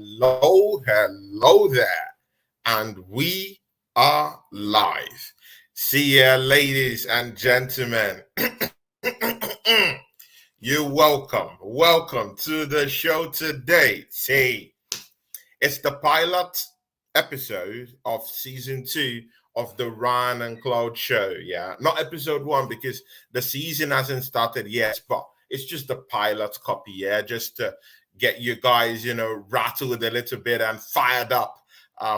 Hello there. And we are live. See ya, ladies and gentlemen. You're welcome. Welcome to the show today. See, it's the pilot episode of season 2 of the Ryan and Claude show. Yeah, not episode 1 because the season hasn't started yet, but it's just the pilot copy. Yeah, just to get you guys, rattled a little bit and fired up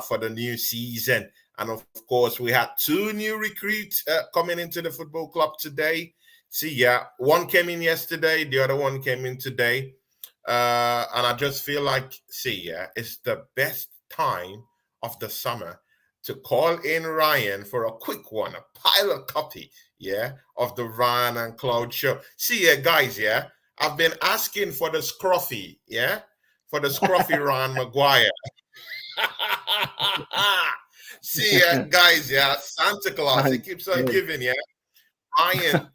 for the new season. And of course, we had 2 new recruits coming into the football club today. See, yeah, one came in yesterday, the other one came in today. And I just feel like, it's the best time of the summer to call in Ryan for a quick one, a pilot copy, of the Ryan and Claude show. Guys, I've been asking for the scruffy, for the scruffy Ryan Maguire. Guys, Santa Claus, he keeps on giving, Ryan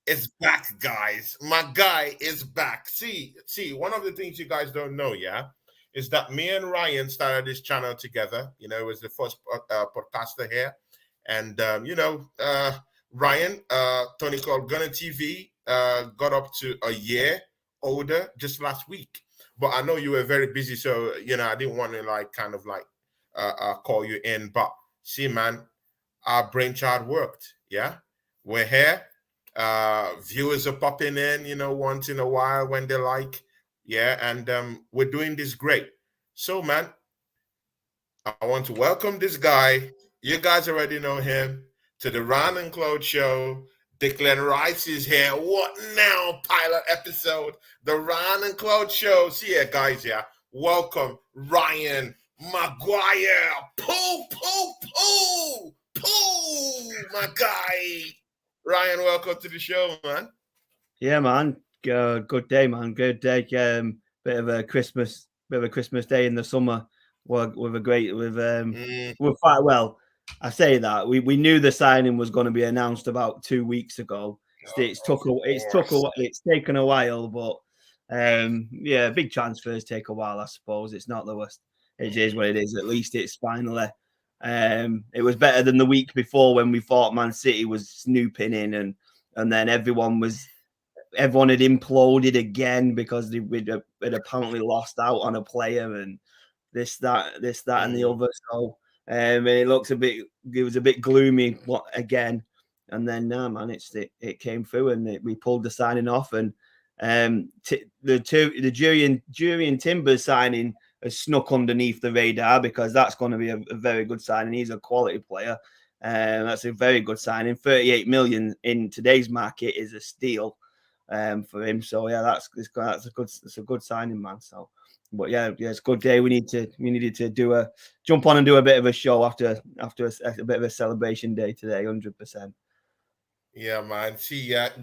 is back, guys. My guy is back. See, one of the things you guys don't know, is that me and Ryan started this channel together. It was the first podcaster here. And, Ryan, Tony Called Gunner TV, got up to a year older just last week. But I know you were very busy, so, I didn't want to, call you in. But, see, man, our brainchild worked, We're here. Viewers are popping in, once in a while when they like, and we're doing this great. So, man, I want to welcome this guy. You guys already know him, to the Ryan and Claude show. Declan Rice is here. What now? Pilot episode, the Ryan and Claude show. See ya, guys. Welcome, Ryan Maguire. Pooh, my guy. Ryan, welcome to the show, man. Yeah, man. Good day, man. Good day. Bit of a Christmas day in the summer. We're quite well. I say that we knew the signing was going to be announced about 2 weeks ago. It's taken a while, but big transfers take a while. I suppose it's not the worst. It is what it is. At least it's finally. It was better than the week before when we thought Man City was snooping in, and then everyone had imploded again because they'd apparently lost out on a player and this, that, and the other. So it was a bit gloomy again. And then it came through and we pulled the signing off, and the Jurrien Timbers signing has snuck underneath the radar because that's going to be a very good signing. He's a quality player. That's a very good signing. 38 million in today's market is a steal for him. So it's a good signing, man. So, but it's a good day. We needed to jump on and do a bit of a show after a bit of a celebration day today. 100%. Yeah, man.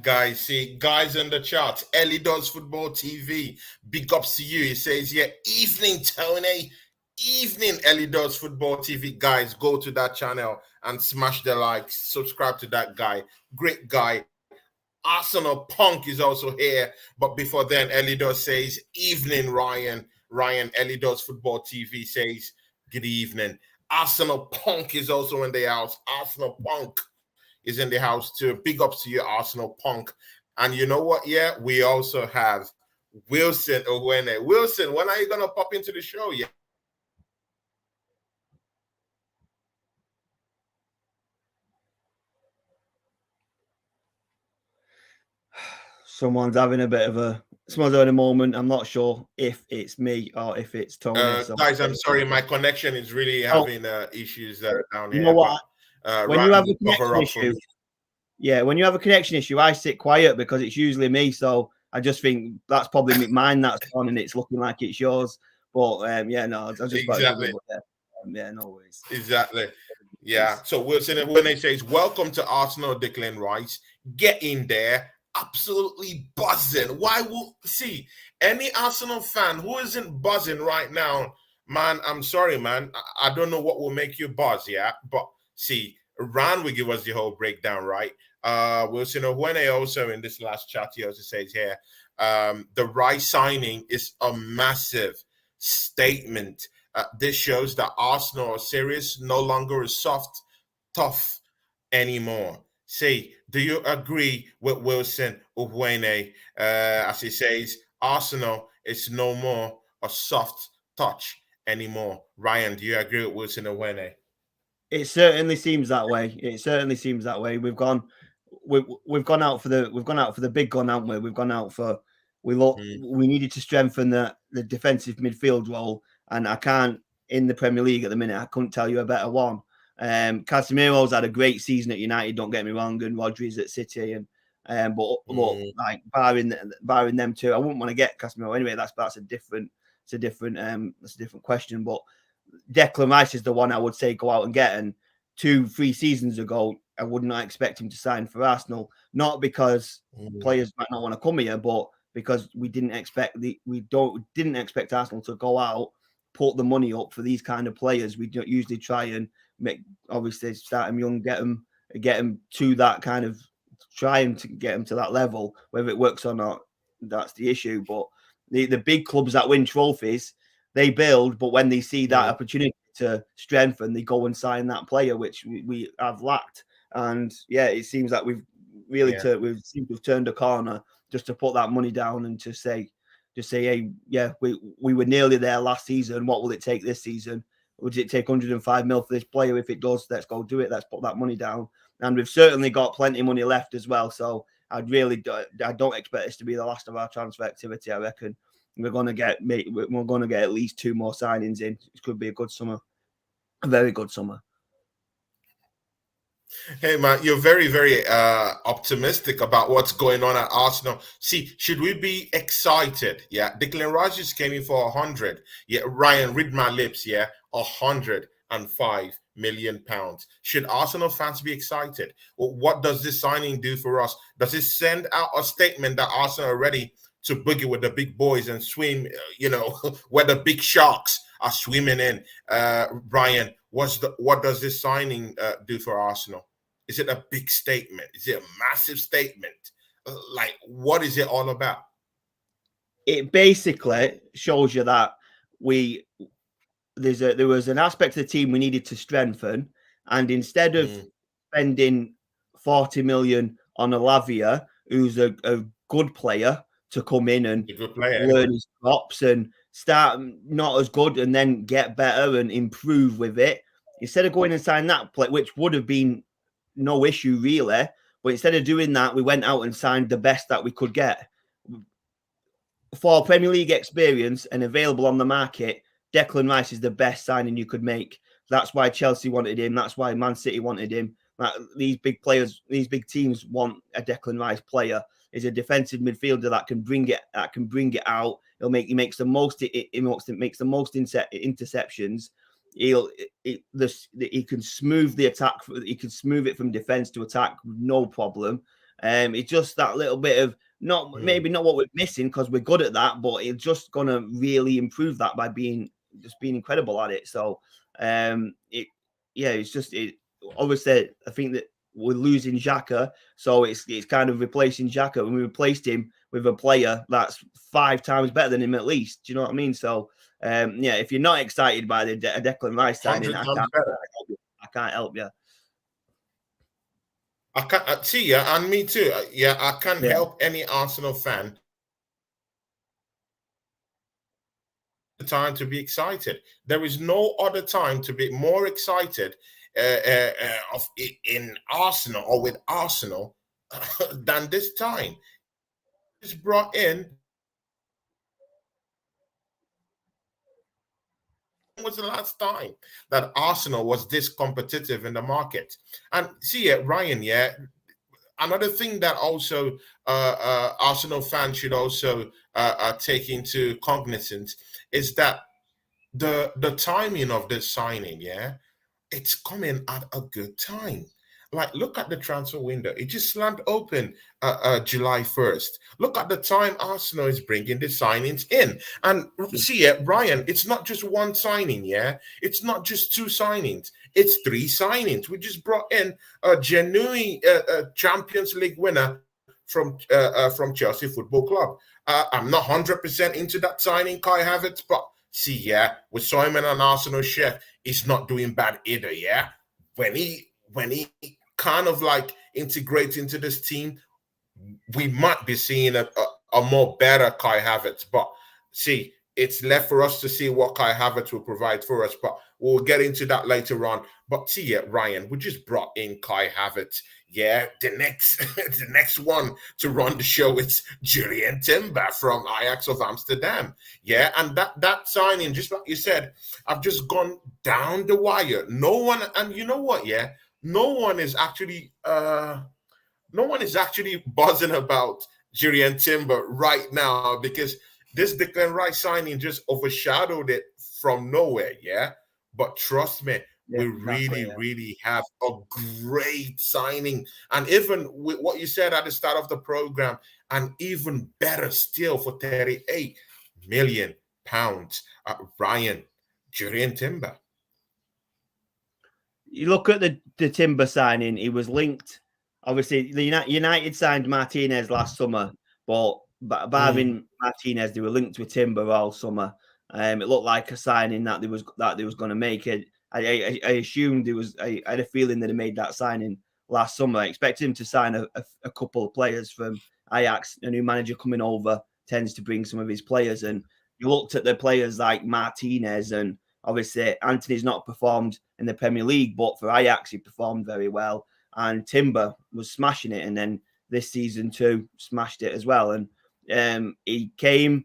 Guys in the chat. Ellie Does Football TV. Big ups to you. He says, evening, Tony. Evening, Ellie Does Football TV. Guys, go to that channel and smash the likes. Subscribe to that guy. Great guy. Arsenal Punk is also here. But before then, Ellie Does says, evening, Ryan. Ellie Does Football TV says, good evening. Arsenal Punk is also in the house. Arsenal Punk is in the house too. Big ups to you, Arsenal Punk. And you know what? We also have Wilson Owene. Wilson, when are you gonna pop into the show? Someone's having a moment. I'm not sure if it's me or if it's Tony. Guys, I'm sorry, my connection is really having issues down here. You know what? When you have a connection issue, when you have a connection issue, I sit quiet because it's usually me. So I just think that's probably mine that's on, and it's looking like it's yours. But I just exactly. No worries. Exactly. Yeah. So Wilson, when they says, "Welcome to Arsenal, Declan Rice," get in there. Absolutely buzzing. Why will see any Arsenal fan who isn't buzzing right now, man? I'm sorry, man. I don't know what will make you buzz, but see, Ran will give us the whole breakdown, right? Wilson Owene also in this last chat, he also says here, the Rice signing is a massive statement. This shows that Arsenal are serious, no longer a soft, tough anymore. Say, do you agree with Wilson Uwene? As he says, Arsenal is no more a soft touch anymore. Ryan, do you agree with Wilson Uwene? It certainly seems that way. It certainly seems that way. We've gone out for the big gun, haven't we? We've gone out for we needed to strengthen the defensive midfield role, and I can't in the Premier League at the minute. I couldn't tell you a better one. Casemiro's had a great season at United. Don't get me wrong, and Rodri's at City, and but like barring them two, I wouldn't want to get Casemiro anyway. That's a different question. But Declan Rice is the one I would say go out and get. And 2-3 seasons ago, I would not expect him to sign for Arsenal. Not because players might not want to come here, but because we didn't expect Arsenal to go out, put the money up for these kind of players. We don't usually try and obviously start them young, get them to that kind of, trying to get them to that level. Whether it works or not, that's the issue. But the big clubs that win trophies, they build, but when they see that opportunity to strengthen, they go and sign that player, which we have lacked. And yeah, it seems like we've really we've turned a corner just to put that money down and to say, hey, yeah, we were nearly there last season. What will it take this season? Would it take 105 mil for this player? If it does, let's go do it. Let's put that money down. And we've certainly got plenty of money left as well. So I don't expect this to be the last of our transfer activity. I reckon we're going to get at least 2 more signings in. It could be a good summer, a very good summer. Hey man, you're very, very optimistic about what's going on at Arsenal. See, should we be excited? Yeah, Declan Rice just came in for 100. Yeah, Ryan, read my lips. Yeah, 105 million pounds. Should Arsenal fans be excited? Well, what does this signing do for us? Does it send out a statement that Arsenal are ready to boogie with the big boys and swim? Where the big sharks are swimming in. Brian, what does this signing do for Arsenal? Is it a big statement? Is it a massive statement? Like, what is it all about? It basically shows you that there was an aspect of the team we needed to strengthen, and instead of spending 40 million on Alavia, who's a good player, to come in and learn his drops and start not as good and then get better and improve with it, instead of going and signing that play, which would have been no issue really, but instead of doing that, we went out and signed the best that we could get. For Premier League experience and available on the market, Declan Rice is the best signing you could make. That's why Chelsea wanted him. That's why Man City wanted him. These big players, these big teams want a Declan Rice player. Is a defensive midfielder that can bring it out. He makes the most interceptions. He can smooth the attack. He can smooth it from defense to attack, no problem. It's just that little bit of maybe not what we're missing, because we're good at that, but it's just gonna really improve that by being incredible at it. So obviously I think that we're losing Xhaka, so it's kind of replacing Xhaka, and we replaced him with a player that's 5 times better than him at least. Do you know what I mean? So if you're not excited by the Declan Rice signing, I can't help you. I can't see, yeah, and me too. I can't help any Arsenal fan the time to be excited. There is no other time to be more excited in Arsenal or with Arsenal than this time. It's brought in. When was the last time that Arsenal was this competitive in the market? And see, Ryan, another thing that also Arsenal fans should also take into cognizance is that the timing of this signing, it's coming at a good time. Like, look at the transfer window. It just slammed open July 1st. Look at the time Arsenal is bringing the signings in. And see, Ryan, it's not just one signing, It's not just 2 signings. It's 3 signings. We just brought in a genuine Champions League winner from Chelsea Football Club. I'm not 100% into that signing, Kai Havertz, but See, yeah, we saw him in an Arsenal shirt. He's not doing bad either, yeah. When he kind of like integrates into this team, we might be seeing a more better Kai Havertz. But see, it's left for us to see what Kai Havertz will provide for us. But we'll get into that later on. But see, yeah, Ryan, we just brought in Kai Havertz. Yeah, the next one to run the show is Jurrien Timber from Ajax of Amsterdam. Yeah, and that signing, just like you said, I've just gone down the wire. No one, and you know what? Yeah, no one is actually buzzing about Jurrien Timber right now because this Declan Rice signing just overshadowed it from nowhere. Yeah. But trust me, we really have a great signing. And even with what you said at the start of the program, and even better still for 38 million pounds. Ryan, Jurrien Timber. You look at the Timber signing, he was linked. Obviously, the United signed Martinez last summer, but barring Martinez, they were linked with Timber all summer. It looked like a signing that they was going to make it. I assumed it was. I had a feeling that they made that signing last summer. I expected him to sign a couple of players from Ajax. A new manager coming over tends to bring some of his players, and you looked at the players like Martinez, and obviously Anthony's not performed in the Premier League, but for Ajax he performed very well, and Timber was smashing it, and then this season too smashed it as well. And he came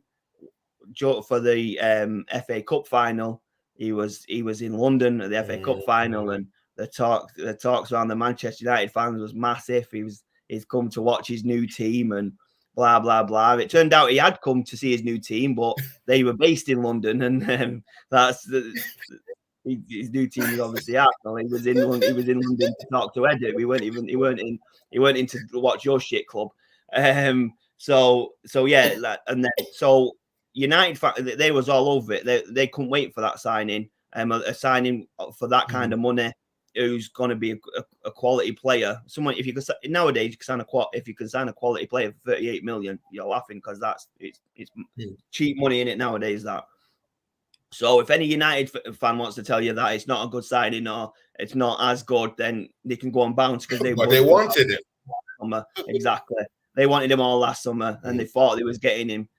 for the FA Cup final. He was in London at the FA Cup final, and the talks around the Manchester United fans was massive. He's come to watch his new team and blah blah blah. It turned out he had come to see his new team, but they were based in London, and his new team is obviously Arsenal. He was in London to talk to Edit. He weren't in to watch your shit club. So yeah, and then so United, they was all over it. They couldn't wait for that signing. A signing for that kind of money, who's going to be a quality player. Someone, if you could nowadays, you can sign a quality player for 38 million, you're laughing because it's cheap money in it nowadays. That. So if any United fan wants to tell you that it's not a good signing or it's not as good, then they can go and bounce because they wanted it. Exactly. They wanted him all last summer, and they thought they was getting him.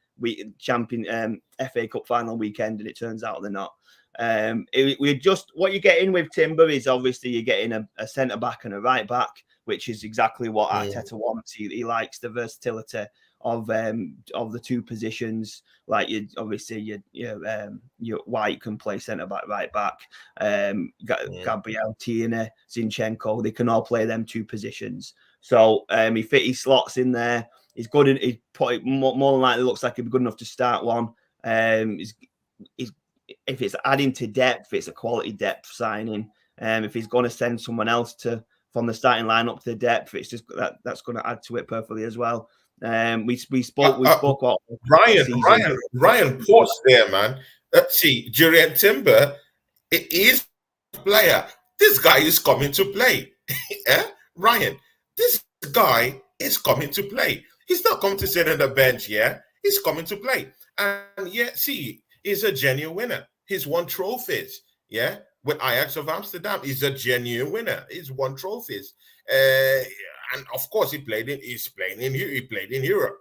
Champion FA Cup final weekend, and it turns out they're not. What you're getting with Timber is obviously you're getting a centre back and a right back, which is exactly what Arteta wants. He likes the versatility of the two positions. Like your White can play centre back, right back. Gabriel, Tierney, Zinchenko, they can all play them two positions. So he slots in there. He's good. He's probably more than likely looks like he'd be good enough to start one. If it's adding to depth, it's a quality depth signing. If he's going to send someone else from the starting lineup to the depth, it's just that's going to add to it perfectly as well. We spoke about Ryan. Pause there, man. See, Jurrien Timber is a player. This guy is coming to play. Ryan, this guy is coming to play. He's not coming to sit on the bench, yeah? He's coming to play. And yeah, see, he's a genuine winner. He's won trophies, yeah? With Ajax of Amsterdam, he's a genuine winner. He's won trophies. And of course, he played in Europe.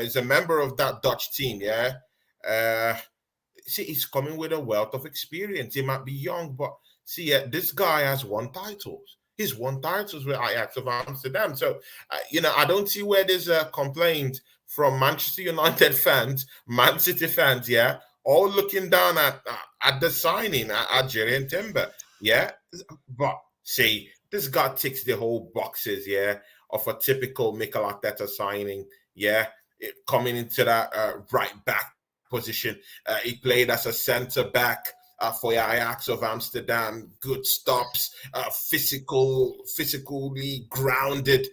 He's a member of that Dutch team, yeah? See, he's coming with a wealth of experience. He might be young, but see, this guy has won titles. He's won titles with Ajax of Amsterdam. So, I don't see where there's a complaint from Manchester United fans, Man City fans, yeah, all looking down at the signing at Jurrien Timber, yeah. But see, this guy ticks the whole boxes, yeah, of a typical Mikel Arteta signing, yeah. Coming into that right back position, he played as a centre back. For Ajax of Amsterdam, good stops, physically grounded.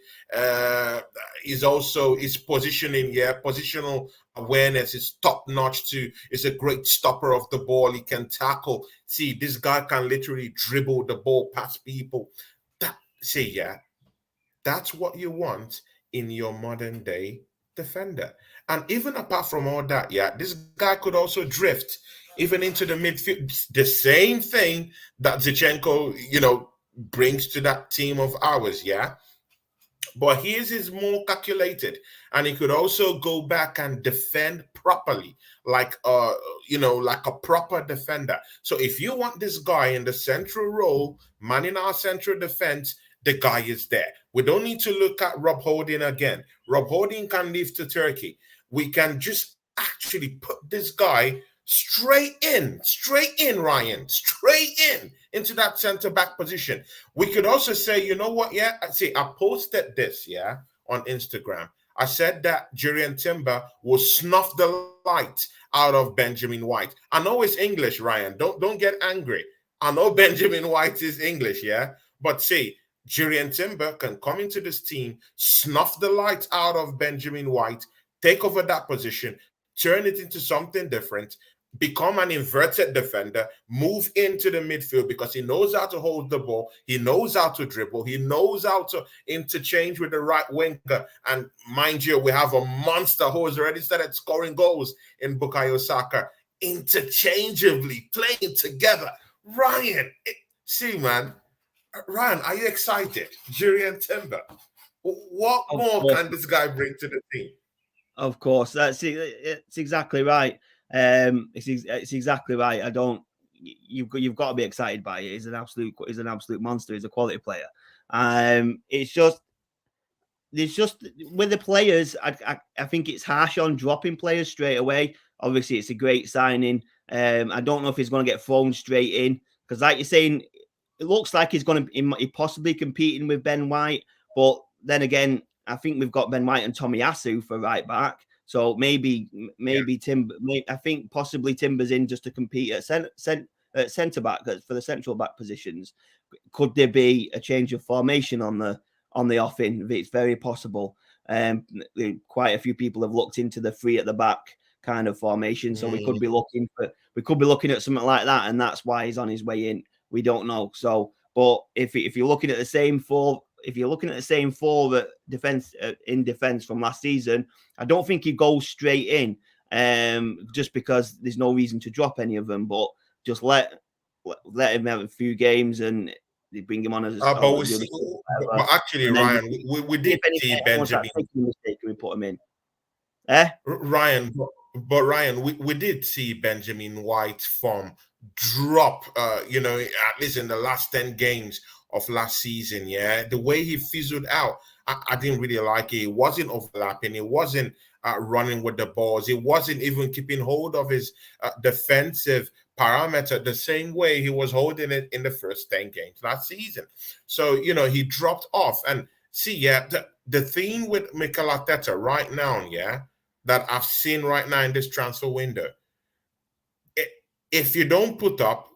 His positioning, positional awareness is top notch too. He's a great stopper of the ball. He can tackle. See, this guy can literally dribble the ball past people. That's what you want in your modern day defender. And even apart from all that, this guy could also drift. even into the midfield. The same thing that Zinchenko, brings to that team of ours, yeah. But his is more calculated, and he could also go back and defend properly, like like a proper defender. So if you want this guy in the central role, manning our central defense, the guy is there. We don't need to look at Rob Holding again. Rob Holding can leave to Turkey. We can just actually put this guy straight in, Ryan, straight into that center back position. We could also say, you know what? Yeah, see, I posted this, yeah, on Instagram. I said that Jurrien Timber will snuff the light out of Benjamin White. I know it's English, Ryan. Don't get angry. I know Benjamin White is English, yeah, but see, Jurrien Timber can come into this team, snuff the light out of Benjamin White, take over that position, turn it into something different, become an inverted defender, move into the midfield because he knows how to hold the ball, he knows how to dribble, he knows how to interchange with the right winger. And mind you, we have a monster who has already started scoring goals in Bukayo Saka, interchangeably playing together. Ryan, see, man, Ryan, are you excited? Jurrien Timber. What more can this guy bring to the team? Of course, that's it. It's exactly right. It's exactly right. You've got to be excited by it. He's an absolute monster. He's a quality player. It's just with the players. I think it's harsh on dropping players straight away. Obviously, it's a great signing. I don't know if he's going to get thrown straight in because, like you're saying, it looks like he's going to be possibly competing with Ben White. But then again, I think we've got Ben White and Tomiyasu for right back. So maybe Timber. I think possibly Timber's in just to compete at centre back for the central back positions. Could there be a change of formation on the offing? It's very possible. Quite a few people have looked into the three at the back kind of formation, so we could be looking at something like that, and that's why he's on his way in. We don't know. So, but if you're looking at the same four, that defense from last season, I don't think he goes straight in, just because there's no reason to drop any of them. But just let him have a few games and they bring him on as. But actually, Ryan, we did see Benjamin. Mistake, we put him in. Ryan, but Ryan, we did see Benjamin White's form drop. At least in the last 10 games of last season. Yeah, the way he fizzled out, I didn't really like it. He wasn't overlapping. He wasn't running with the balls. He wasn't even keeping hold of his defensive parameter the same way he was holding it in the first 10 games last season. So, he dropped off. And see, yeah, the thing with Mikel Arteta right now, yeah, that I've seen right now in this transfer window, if you don't put up,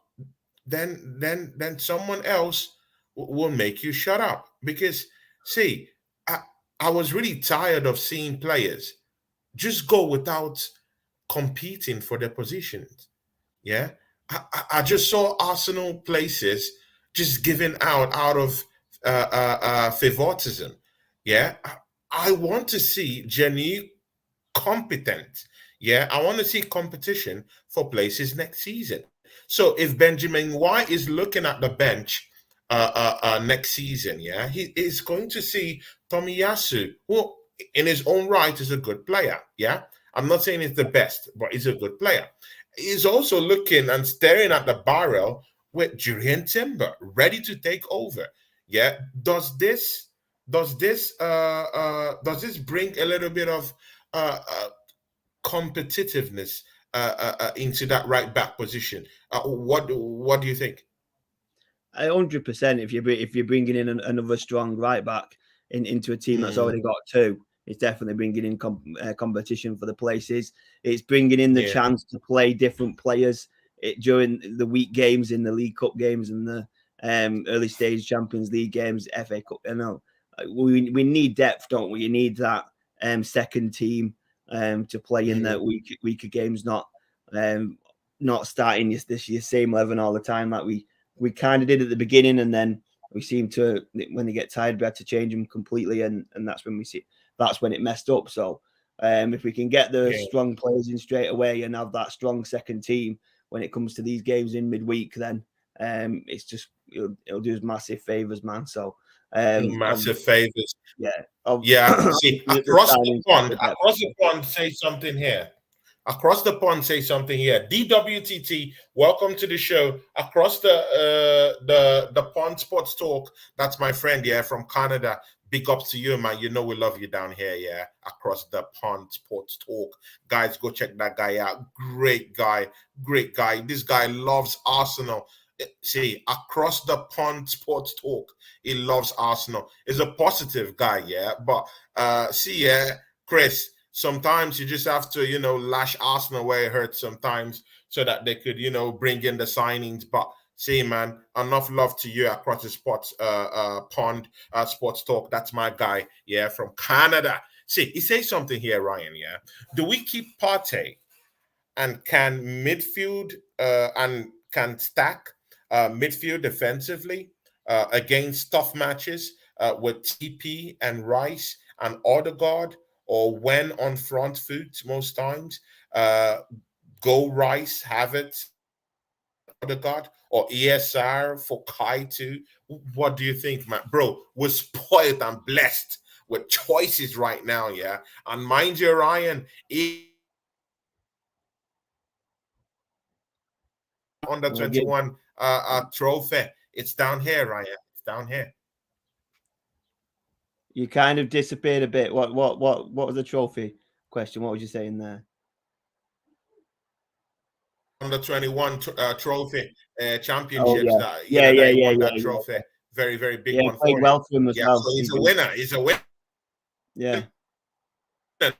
then someone else will make you shut up. Because, see, I was really tired of seeing players just go without competing for their positions. Yeah, I just saw Arsenal places just giving out of favoritism. Yeah, I want to see genuine competent. Yeah, I want to see competition for places next season. So if Benjamin White is looking at the bench next season, yeah, he is going to see Tomiyasu, who in his own right is a good player. Yeah, I'm not saying he's the best, but he's a good player. He's also looking and staring at the barrel with Jurrien Timber ready to take over. Yeah, does this bring a little bit of competitiveness into that right back position? What do you think? 100%. If you're bringing in another strong right back into a team that's already got two, it's definitely bringing in competition for the places. It's bringing in the chance to play different players during the week games in the League Cup games and the early stage Champions League games, FA Cup. We need depth, don't we? You need that second team to play in the weaker games, not starting your same 11 all the time like we kind of did at the beginning, and then we seem to, when they get tired, we had to change them completely, and that's when it messed up. So if we can get the strong players in straight away and have that strong second team, when it comes to these games in midweek, then it's just it'll do us massive favors, man. So massive favors. Yeah. See, across the pond, say something here. Across the pond, say something here. DWTT, welcome to the show. Across the pond sports talk. That's my friend, from Canada. Big up to you, man. You know we love you down here, across the pond sports talk. Guys, go check that guy out. Great guy. This guy loves Arsenal. See, across the pond sports talk, he loves Arsenal. He's a positive guy, but Chris, sometimes you just have to, lash Arsenal where it hurts sometimes so that they could, bring in the signings. But see, man, enough love to you across the sports pond sports talk. That's my guy, from Canada. See, he says something here, Ryan, Do we keep Partey and can midfield and can stack midfield defensively against tough matches with TP and Rice and Odegaard, or when on front foot most times? Go Rice, Havertz, Odegaard, or ESR for Kai too? What do you think, man? Bro, we're spoiled and blessed with choices right now, And mind you, Ryan, under 21 trophy. It's down here, Ryan. It's down here. You kind of disappeared a bit. What was the trophy question? What was you saying there? Under 21 trophy championships. Oh, yeah. He won that trophy. Yeah. Very, very big one for him. Well for him as well. So he's a winner. He's a winner. Yeah. He's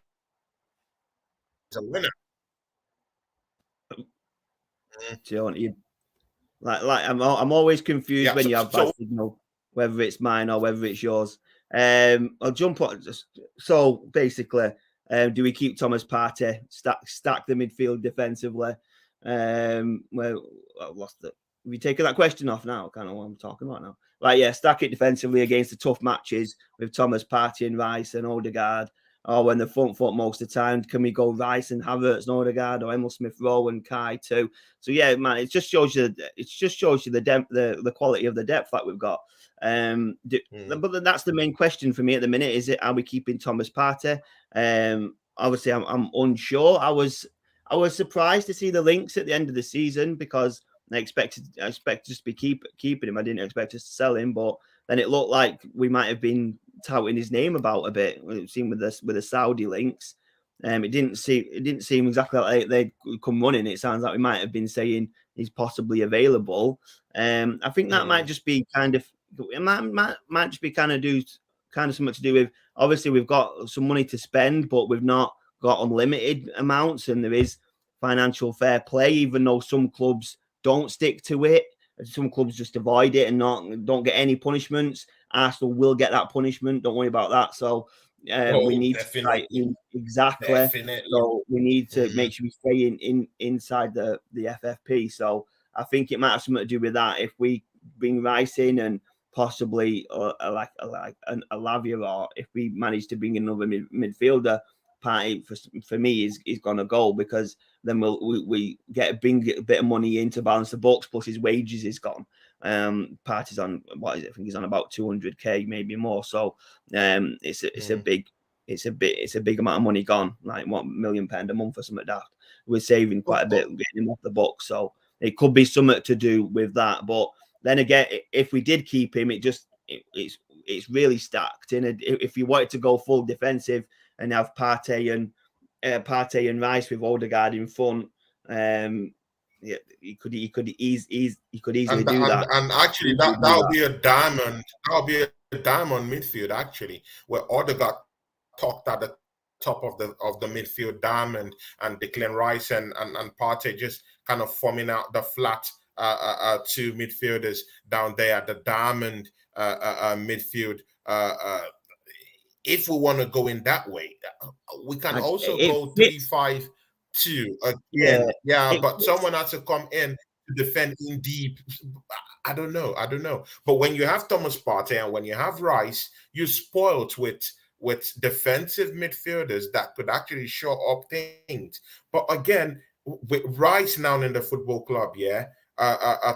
a winner. I'm always confused when you have bad signal, whether it's mine or whether it's yours. I'll jump on. So basically, do we keep Thomas Partey, stack the midfield defensively? Well, I lost it. Have you taken that question off now? Kind of what I'm talking about now. Stack it defensively against the tough matches with Thomas Partey and Rice and Odegaard. Or when the front foot most of the time, can we go Rice and Havertz and Odegaard, or Emil Smith-Rowe and Kai too? So man, it just shows you the depth, the quality of the depth that we've got. But that's the main question for me at the minute. Is it, are we keeping Thomas Partey? Obviously, I'm unsure. I was surprised to see the links at the end of the season, because I expected just to be keeping him. I didn't expect us to sell him, but then it looked like we might have been touting his name about a bit. It seemed with the Saudi links. It didn't seem exactly like they'd come running. It sounds like we might have been saying he's possibly available. I think that might just be might just be kind of something to do with, obviously we've got some money to spend, but we've not got unlimited amounts, and there is financial fair play, even though some clubs don't stick to it. Some clubs just avoid it and don't get any punishments. Arsenal will get that punishment. Don't worry about that. So we need to exactly. Definitely. So we need to make sure we stay inside the FFP. So I think it might have something to do with that. If we bring Rice in and possibly like a Lavia, or if we manage to bring in another midfielder, Partey for me is going to go, because then we get a bit of money in to balance the books, plus his wages is gone. Partey's on, what is it? I think he's on about 200k, maybe more. So it's a big amount of money gone, like £1 million a month or something like that. We're saving quite a bit getting him off the book, so it could be something to do with that. But then again, if we did keep him, it's really stacked. And if you wanted to go full defensive and have Partey and Rice with Odegaard in front, he could easily do that. And actually, that would be a diamond. That would be a diamond midfield, actually, where Odegaard talked at the top of the midfield diamond, and Declan Rice and Partey just kind of forming out the flat two midfielders down there at the diamond midfield. If we want to go in that way, we can also go 3-5-2 again. But someone has to come in to defend in deep. I don't know. But when you have Thomas Partey and when you have Rice, you're spoiled with defensive midfielders that could actually show up things. But again, with Rice now in the football club, yeah,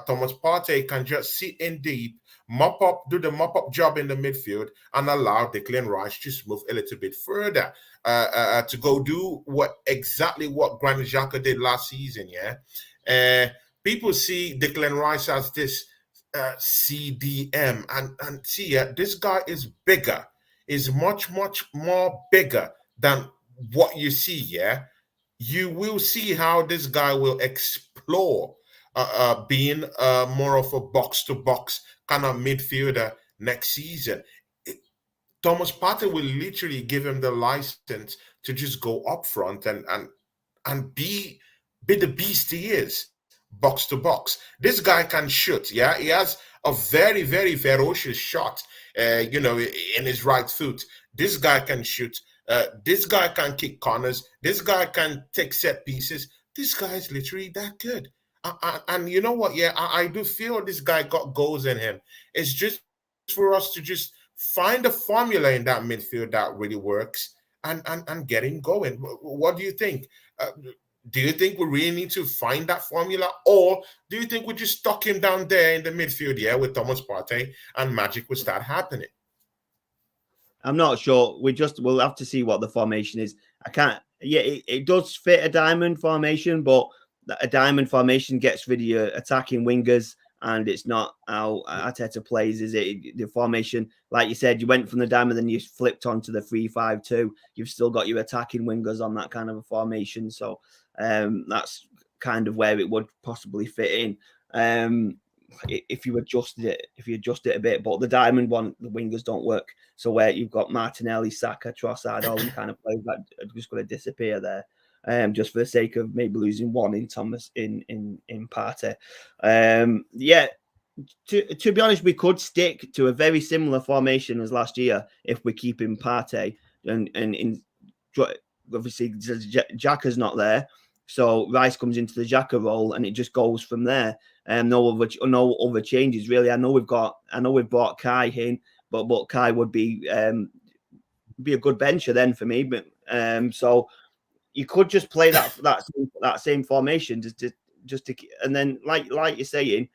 Thomas Partey can just sit in deep, do the mop up job in the midfield, and allow Declan Rice to move a little bit further to go do exactly what Granit Xhaka did last season. Yeah, people see Declan Rice as this CDM, and see, this guy is bigger, is much more bigger than what you see. Yeah, you will see how this guy will explore being more of a box to box kind of midfielder next season. Thomas Partey will literally give him the license to just go up front and be the beast he is, box to box. This guy can shoot. Yeah, he has a very ferocious shot. In his right foot. This guy can shoot. This guy can kick corners. This guy can take set pieces. This guy is literally that good. And you know what? Yeah, I do feel this guy got goals in him. It's just for us to just find a formula in that midfield that really works and get him going. What do you think? Do you think we really need to find that formula, or do you think we just stuck him down there in the midfield, yeah, with Thomas Partey, and magic will start happening? I'm not sure. We'll have to see what the formation is. I can't. Yeah, it does fit a diamond formation, but a diamond formation gets rid of your attacking wingers, and it's not how Arteta plays, is it? The formation, like you said, you went from the diamond, then you flipped onto the 3-5-2. You've still got your attacking wingers on that kind of a formation, so that's kind of where it would possibly fit in. If you adjusted it a bit, but the diamond one, the wingers don't work. So where you've got Martinelli, Saka, Trossard, all them kind of players that are just going to disappear there, just for the sake of maybe losing one in Thomas in Partey. Yeah, to be honest, we could stick to a very similar formation as last year if we keep in Partey and obviously Xhaka's not there. So Rice comes into the Xhaka role, and it just goes from there. No other changes really. I know we've brought Kai in, but Kai would be a good bencher then for me. But so you could just play that same formation just to, and then like you're saying,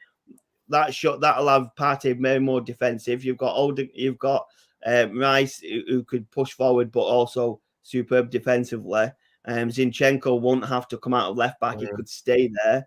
that'll have Partey very more defensive. You've got Rice who could push forward, but also superb defensively. Zinchenko won't have to come out of left back. He could stay there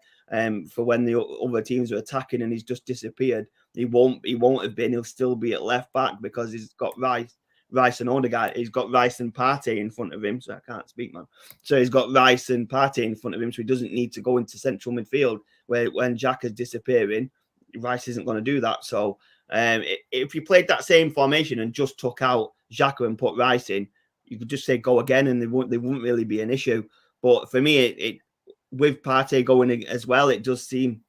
for when the other teams are attacking, and he's just disappeared. He won't have been. He'll still be at left back because he's got Rice and Odegaard. He's got Rice and Partey in front of him, so I can't speak, man. So he's got Rice and Partey in front of him, so he doesn't need to go into central midfield where when Xhaka's disappearing, Rice isn't going to do that. So if you played that same formation and just took out Xhaka and put Rice in, you could just say go again, and they wouldn't really be an issue. But for me, it with Partey going as well, it does seem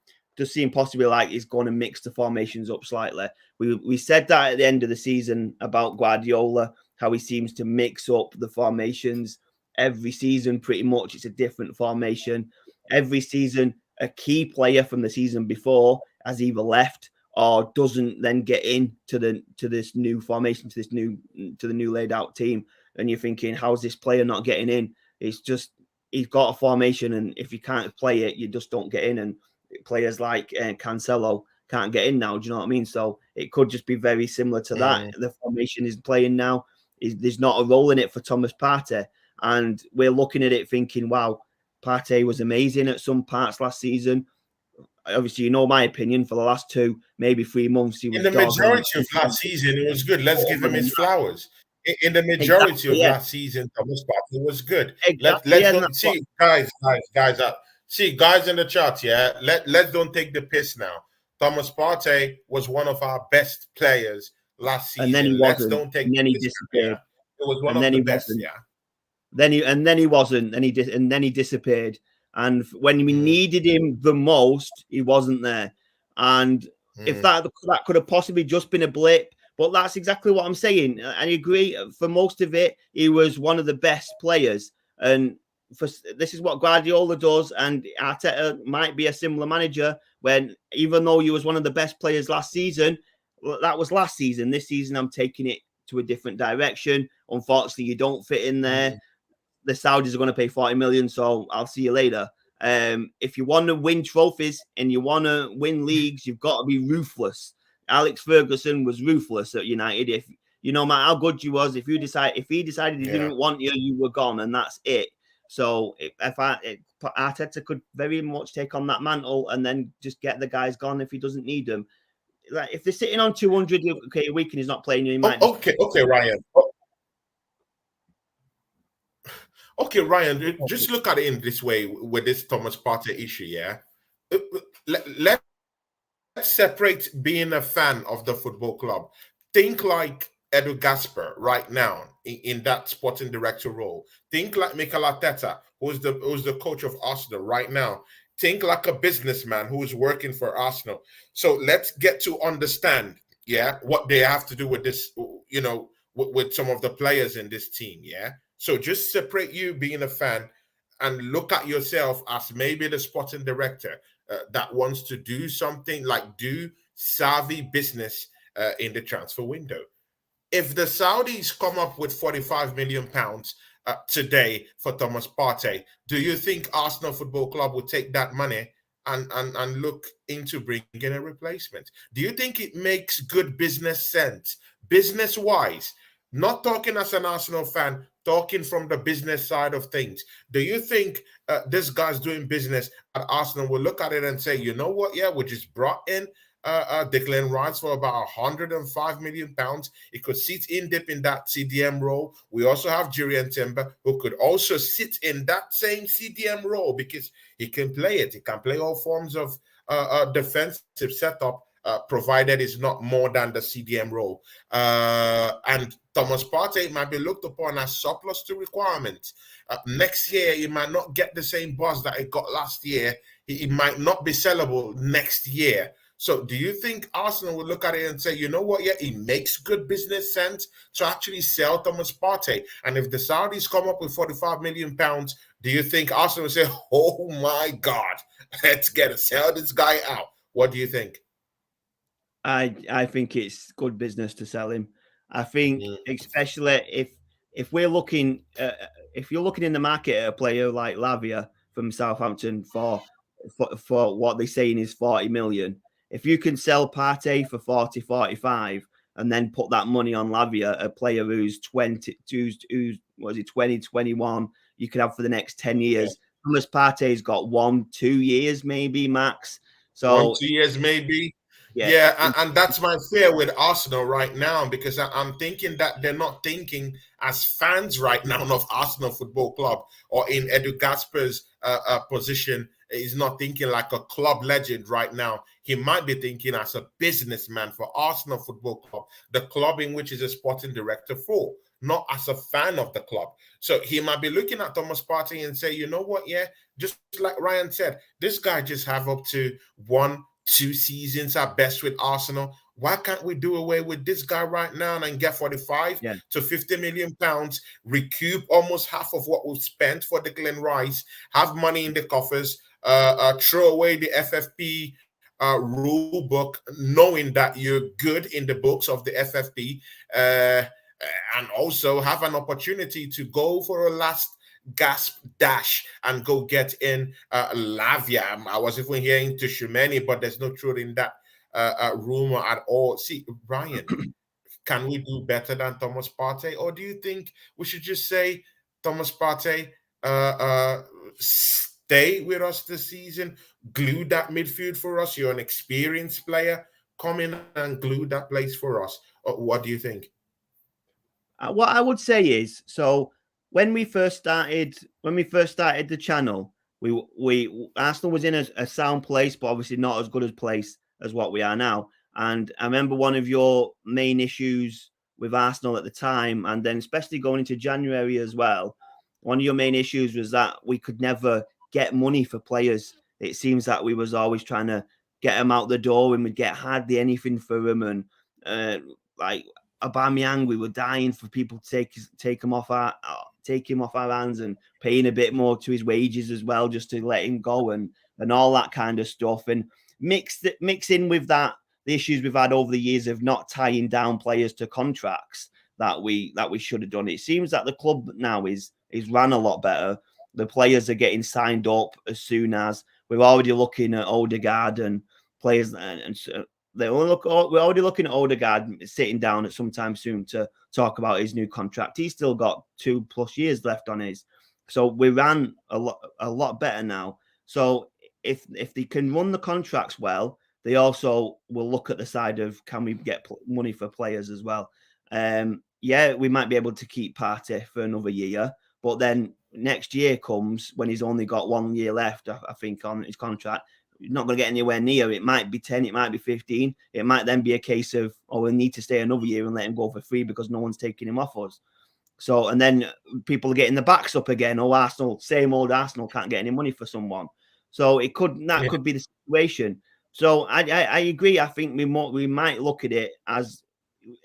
possibly like he's going to mix the formations up slightly. We said that at the end of the season about Guardiola, how he seems to mix up the formations every season. Pretty much, it's a different formation every season. A key player from the season before has either left or doesn't then get into this new formation, to the new laid out team. And you're thinking, how's this player not getting in? It's just he's got a formation, and if you can't play it, you just don't get in. And players like Cancelo can't get in now. Do you know what I mean? So it could just be very similar to that. The formation is playing now. There's not a role in it for Thomas Partey, and we're looking at it thinking, wow, Partey was amazing at some parts last season. Obviously, you know my opinion. For the last 2, maybe 3 months, he was in the majority of last season. It was good. Let's give him his flowers. In the majority of last season, Thomas Partey was good. Let's don't see guys in the chat. Yeah, let's don't take the piss now. Thomas Partey was one of our best players last season. And then he wasn't. Let's don't take. And then he disappeared. It was one of the best. Yeah. Then he wasn't. And then he disappeared. And when we needed him the most, he wasn't there. And if that could have possibly just been a blip. But that's exactly what I'm saying. I agree. For most of it, he was one of the best players. And this is what Guardiola does. And Arteta might be a similar manager when, even though he was one of the best players last season, that was last season. This season, I'm taking it to a different direction. Unfortunately, you don't fit in there. The Saudis are going to pay 40 million, so I'll see you later. If you want to win trophies and you want to win leagues, you've got to be ruthless. Alex Ferguson was ruthless at United. If you no matter how good you was, if he decided he didn't want you, you were gone, and that's it. So Arteta could very much take on that mantle and then just get the guys gone if he doesn't need them. Like if they're sitting on 200 a week and he's not playing, you might. Okay, Ryan. Okay, Ryan. Just look at it in this way with this Thomas Partey issue. Yeah, let's separate being a fan of the football club. Think like Edu Gasper right now in that sporting director role. Think like Mikel Arteta, who's the coach of Arsenal right now. Think like a businessman who's working for Arsenal. So let's get to understand, what they have to do with this, with some of the players in this team, So just separate you being a fan and look at yourself as maybe the sporting director that wants to do something like do savvy business in the transfer window. If the Saudis come up with 45 million pounds today for Thomas Partey, do you think Arsenal Football Club would take that money and look into bringing a replacement? Do you think it makes good business sense, business-wise? Not talking as an Arsenal fan, talking from the business side of things. Do you think this guy's doing business at Arsenal will look at it and say, you know what, we just brought in Declan Rice for about 105 million pounds. He could sit in deep in that CDM role. We also have Jurrien Timber, who could also sit in that same CDM role because he can play it. He can play all forms of defensive setup, provided it's not more than the CDM role. And Thomas Partey might be looked upon as surplus to requirements. Next year, he might not get the same buzz that he got last year. He might not be sellable next year. So do you think Arsenal will look at it and say, you know what, it makes good business sense to actually sell Thomas Partey? And if the Saudis come up with 45 million pounds, do you think Arsenal will say, oh my God, let's sell this guy out? What do you think? I think it's good business to sell him. I think especially if we're looking, if you're looking in the market at a player like Lavia from Southampton for what they're saying is 40 million, if you can sell Partey for 40, 45 and then put that money on Lavia, a player who's 20, 21, you could have for the next 10 years. Thomas Partey's got 1-2 years, maybe max. So 1-2 years, maybe. And that's my fear with Arsenal right now, because I'm thinking that they're not thinking as fans right now of Arsenal Football Club, or in Edu Gasper's position. He's not thinking like a club legend right now. He might be thinking as a businessman for Arsenal Football Club, the club in which he's a sporting director for, not as a fan of the club. So he might be looking at Thomas Partey and say, you know what, just like Ryan said, this guy just have up to 1-2 seasons at best with Arsenal. Why can't we do away with this guy right now and get 45 to 50 million pounds, recoup almost half of what we've spent for Declan Rice, have money in the coffers, throw away the FFP rule book, knowing that you're good in the books of the FFP, and also have an opportunity to go for a last gasp dash and go get in Lavia. I was even hearing to Shumeni, but there's no truth in that rumor at all. See, Ryan, can we do better than Thomas Partey, or do you think we should just say, Thomas Partey, stay with us this season, glue that midfield for us? You're an experienced player. Come in and glue that place for us. What do you think? What I would say is, so when we first started the channel, we Arsenal was in a sound place, but obviously not as good a place as what we are now. And I remember one of your main issues with Arsenal at the time, and then especially going into January as well, one of your main issues was that we could never get money for players. It seems that we was always trying to get them out the door and we'd get hardly anything for them. And like Aubameyang, we were dying for people to take him off our hands and paying a bit more to his wages as well, just to let him go and all that kind of stuff. And mix in with that the issues we've had over the years of not tying down players to contracts that we should have done. It seems that the club now is ran a lot better. the players are getting signed up as soon as we're already looking at Odegaard and players, and we're already looking at Odegaard sitting down at some time soon to talk about his new contract. He's still got 2+ years left on his. So we ran a lot better now. So if they can run the contracts well, they also will look at the side of, can we get money for players as well? Yeah, we might be able to keep Partey for another year, but then next year comes when he's only got 1 year left, I think, on his contract. You're not going to get anywhere near. It might be 10, it might be 15. It might then be a case of, oh, we'll need to stay another year and let him go for free because no one's taking him off us. So, and then people are getting the backs up again. Oh, Arsenal, same old Arsenal, can't get any money for someone. So could be the situation. So I agree. I think we might look at it as,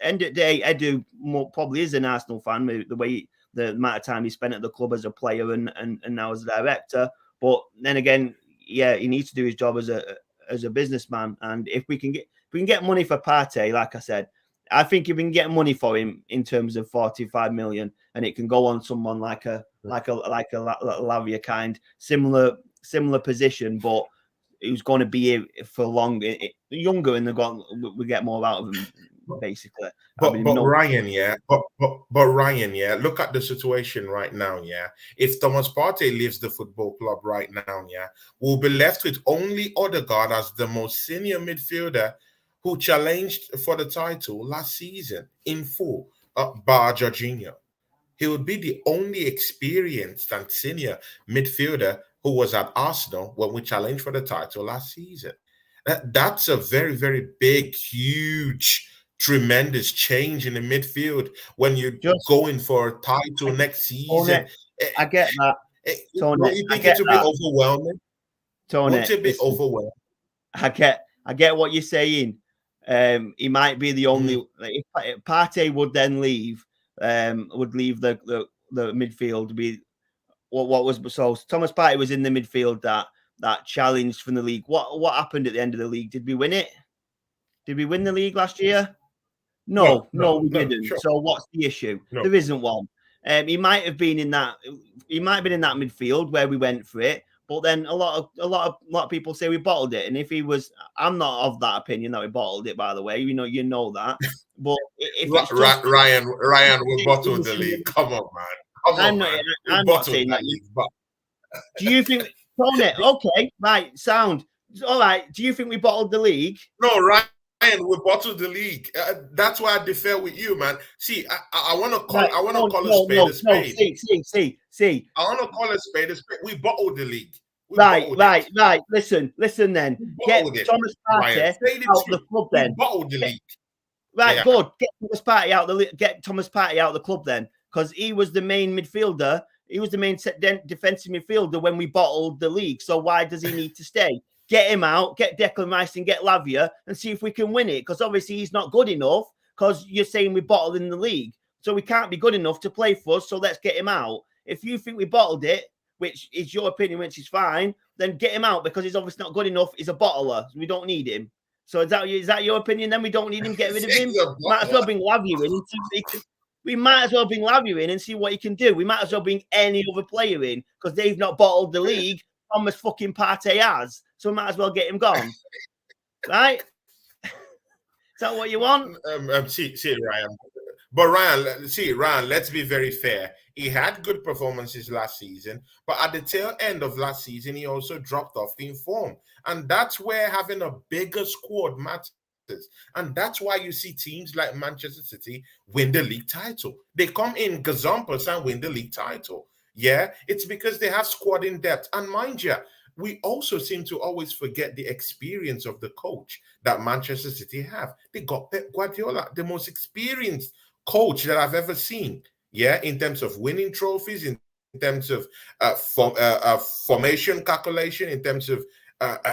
end of the day, Edu probably is an Arsenal fan, the amount of time he spent at the club as a player and now as a director. But then again, yeah, he needs to do his job as a businessman. And if we can get money for Partey, like I said, I think if we can get money for him in terms of 45 million, and it can go on someone like a Lavia kind, similar position, but who's going to be here for younger, and we get more out of him, basically. Ryan, look at the situation right now, yeah. If Thomas Partey leaves the football club right now, yeah, we'll be left with only Odegaard as the most senior midfielder who challenged for the title last season in full, bar Jurrien. He would be the only experienced and senior midfielder who was at Arsenal when we challenged for the title last season. That's a very, very big, huge, tremendous change in the midfield when you're going for a title next season. I get that. Tony, you think it would be overwhelming? Tony, won't it be overwhelming? I get what you're saying. He might be the only. If Partey would then leave, would leave the midfield. Be what was so Thomas Partey was in the midfield that challenged from the league. What happened at the end of the league? Did we win it? Did we win the league last year? No, we didn't. Sure. So what's the issue? No. There isn't one. He might have been in that. He might have been in that midfield where we went for it. But then a lot of people say we bottled it. And if he was, I'm not of that opinion that we bottled it. By the way, you know that. But if it's just, Ryan, we bottled the league. Come on, man. I'm not saying that. Do you think, Tony? Okay, right, sound all right. Do you think we bottled the league? No, Ryan, we bottled the league. That's why I defer with you, man. See, I want to call. I want to call a spade a spade. See. I want to call a spade a spade. We bottled the league. Right. Listen. Then get Thomas Partey out the club. Then bottled the league. Right, good. Get Thomas Partey out the club then, because he was the main midfielder. He was the main defensive midfielder when we bottled the league. So why does he need to stay? Get him out, get Declan Rice and get Lavia and see if we can win it. Because obviously he's not good enough, because you're saying we bottled in the league. So we can't be good enough to play for us. So let's get him out. If you think we bottled it, which is your opinion, which is fine, then get him out, because he's obviously not good enough. He's a bottler. We don't need him. So is that your opinion? Then we don't need him. Get rid of him. Might as well bring Lavia in. We might as well bring Lavia in and see what he can do. We might as well bring any other player in, because they've not bottled the league. Thomas fucking Partey has. So we might as well get him gone. Right? Is that what you want? See, Ryan. But Ryan, let's be very fair. He had good performances last season, but at the tail end of last season, he also dropped off in form. And that's where having a bigger squad matters. And that's why you see teams like Manchester City win the league title. They come in gazumpers and win the league title. Yeah, it's because they have squad in depth. And mind you, we also seem to always forget the experience of the coach that Manchester City have. They got Pep Guardiola, the most experienced coach that I've ever seen. Yeah, in terms of winning trophies, in terms of formation calculation, in terms of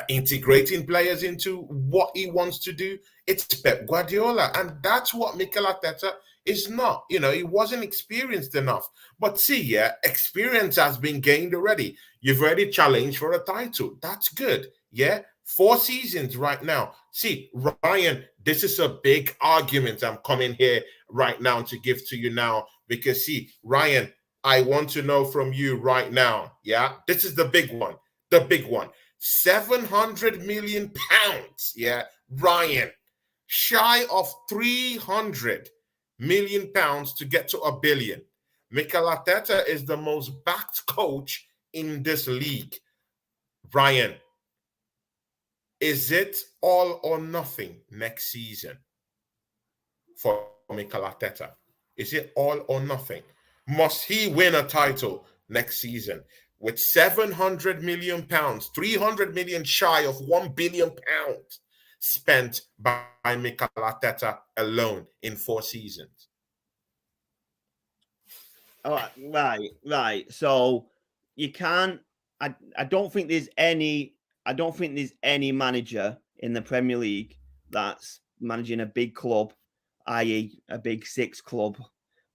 integrating players into what he wants to do. It's Pep Guardiola. And that's what Mikel Arteta is not. You know, he wasn't experienced enough. But see, yeah, experience has been gained already. You've already challenged for a title. That's good. Yeah, 4 seasons right now. See, Ryan, this is a big argument I'm coming here right now to give to you now. Because see, Ryan, I want to know from you right now. Yeah, this is the big one. The big one. 700 million pounds. Yeah, Ryan, shy of 300 million pounds to get to a billion. Mikel Arteta is the most backed coach in this league. Ryan, is it all or nothing next season for Mikel Arteta? Is it all or nothing? Must he win a title next season? With 700 million pounds, 300 million shy of 1 billion pounds spent by Mikel Arteta alone in 4 seasons. Oh, right. So you can't. I don't think there's any. I don't think there's any manager in the Premier League that's managing a big club, i.e., a big six club,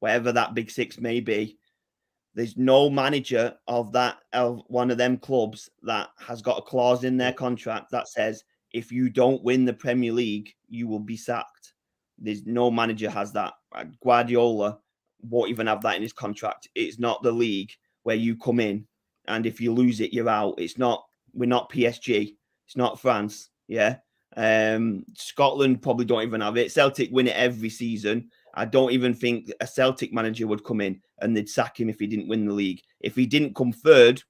whatever that big six may be. There's no manager of one of them clubs that has got a clause in their contract that says if you don't win the Premier League, you will be sacked. There's no manager has that. Guardiola won't even have that in his contract. It's not the league where you come in and if you lose it, you're out. We're not PSG. It's not France. Yeah. Scotland probably don't even have it. Celtic win it every season. I don't even think a Celtic manager would come in and they'd sack him if he didn't win the league. If he didn't come third,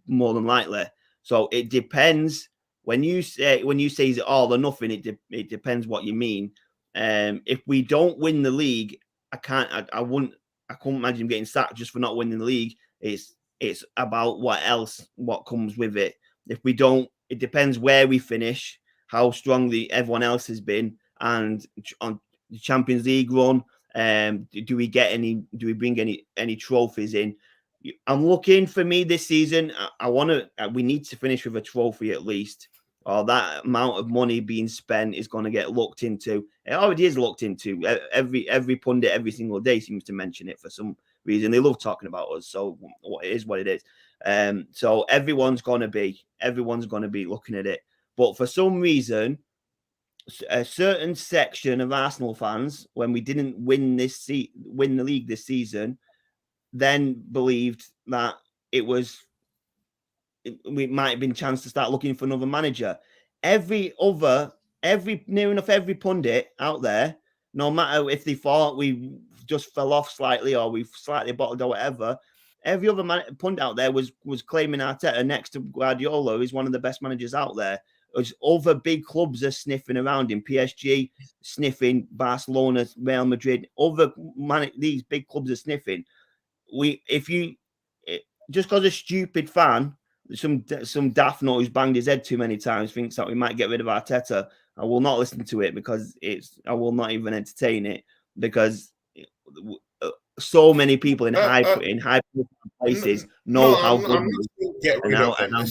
more than likely. So it depends. When you say is it all or nothing, it depends what you mean. If we don't win the league, I couldn't imagine him getting sacked just for not winning the league. It's about what comes with it. If we don't, it depends where we finish, how strongly everyone else has been, and on the Champions League run. Do we bring any trophies in? I'm looking for me this season. We need to finish with a trophy at least, or that amount of money being spent is going to get looked into. It already is looked into. Every pundit every single day seems to mention it for some reason. They love talking about us. So it is what it is. So everyone's going to be looking at it. But for some reason, a certain section of Arsenal fans, when we didn't win the league this season, then believed that we might have been a chance to start looking for another manager. Near enough every pundit out there, no matter if they thought we just fell off slightly or we've slightly bottled or whatever, every other pundit out there was claiming Arteta next to Guardiola is one of the best managers out there. As other big clubs are sniffing around him, PSG sniffing, Barcelona, Real Madrid, these big clubs are sniffing. Just because a stupid fan, some daft nut who's banged his head too many times thinks that we might get rid of Arteta, I will not listen to it because I will not even entertain it because so many people in high places know how good I'm not going to get rid of him. I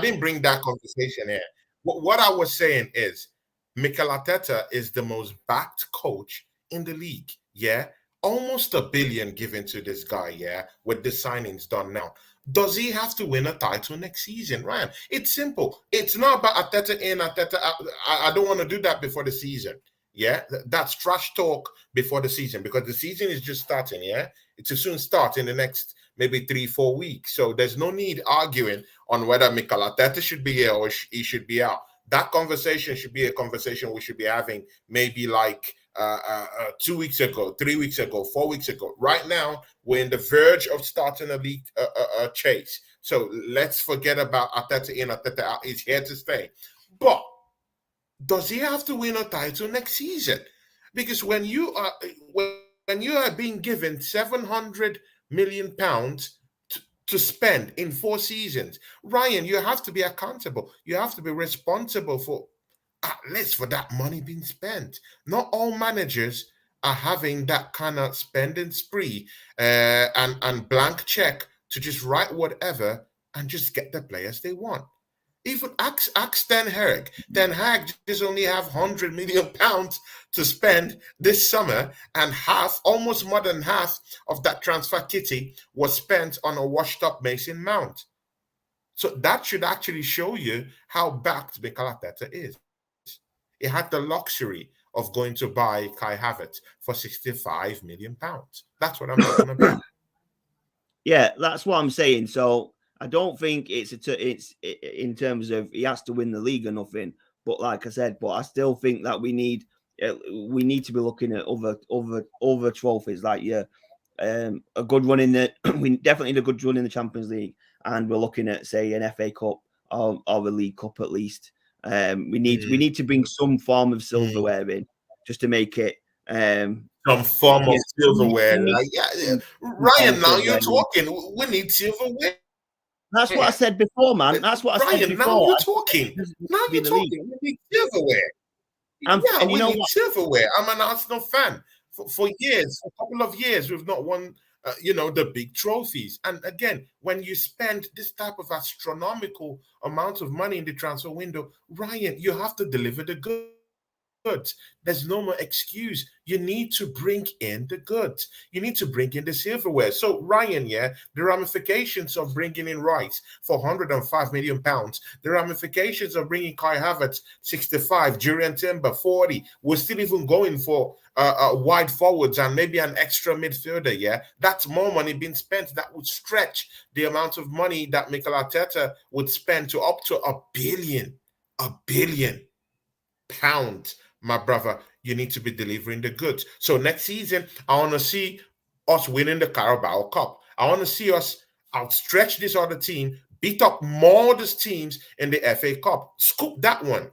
didn't bring that conversation here. What I was saying is Mikel Arteta is the most backed coach in the league. Yeah. Almost $1 billion given to this guy, yeah, with the signings done now. Does he have to win a title next season, Ryan? It's simple. It's not about Arteta in, Arteta out. I don't want to do that before the season. Yeah, that's trash talk before the season because the season is just starting. Yeah, it's a soon start in the next maybe 3-4 weeks. So there's no need arguing on whether Mikel Arteta should be here or he should be out. That conversation should be a conversation we should be having maybe like 2 weeks ago, 3 weeks ago, 4 weeks ago. Right now, we're in the verge of starting a league chase. So let's forget about Arteta in, Arteta out. He's here to stay. But does he have to win a title next season? Because when you are being given 700 million pounds to spend in 4 seasons, Ryan, you have to be accountable. You have to be responsible for at least for that money being spent. Not all managers are having that kind of spending spree and blank check to just write whatever and just get the players they want. Even ask Ten Hag. Ten Hag just only have 100 million pounds to spend this summer, and almost more than half of that transfer kitty was spent on a washed-up Mason Mount. So that should actually show you how backed Mikel Arteta is. He had the luxury of going to buy Kai Havertz for £65 million. That's what I'm talking about. Yeah, that's what I'm saying. So I don't think it's in terms of he has to win the league or nothing. But like I said, I still think that we need to be looking at other trophies, like a good run in the we definitely need a good run in the Champions League, and we're looking at, say, an FA Cup or a League Cup at least. We need to bring some form of silverware in just to make it some form of silverware. Ryan, now you're in. talking. We need silverware. That's what I said before, man. That's what I said before. Now you're talking. Now you're talking. We need silverware. We need silverware. I'm an Arsenal fan. For years, for a couple of years, we've not won, the big trophies. And again, when you spend this type of astronomical amount of money in the transfer window, Ryan, you have to deliver the goods. There's no more excuse. You need to bring in the goods. You need to bring in the silverware. So, Ryan, the ramifications of bringing in Rice for £105 million, the ramifications of bringing Kai Havertz 65, Jurrien Timber 40. We're still even going for wide forwards and maybe an extra midfielder. That's more money being spent that would stretch the amount of money that Mikel Arteta would spend to up to £1 billion. My brother, you need to be delivering the goods. So next season, I want to see us winning the Carabao Cup. I want to see us outstretch this other team, beat up more these teams in the FA Cup. Scoop that one,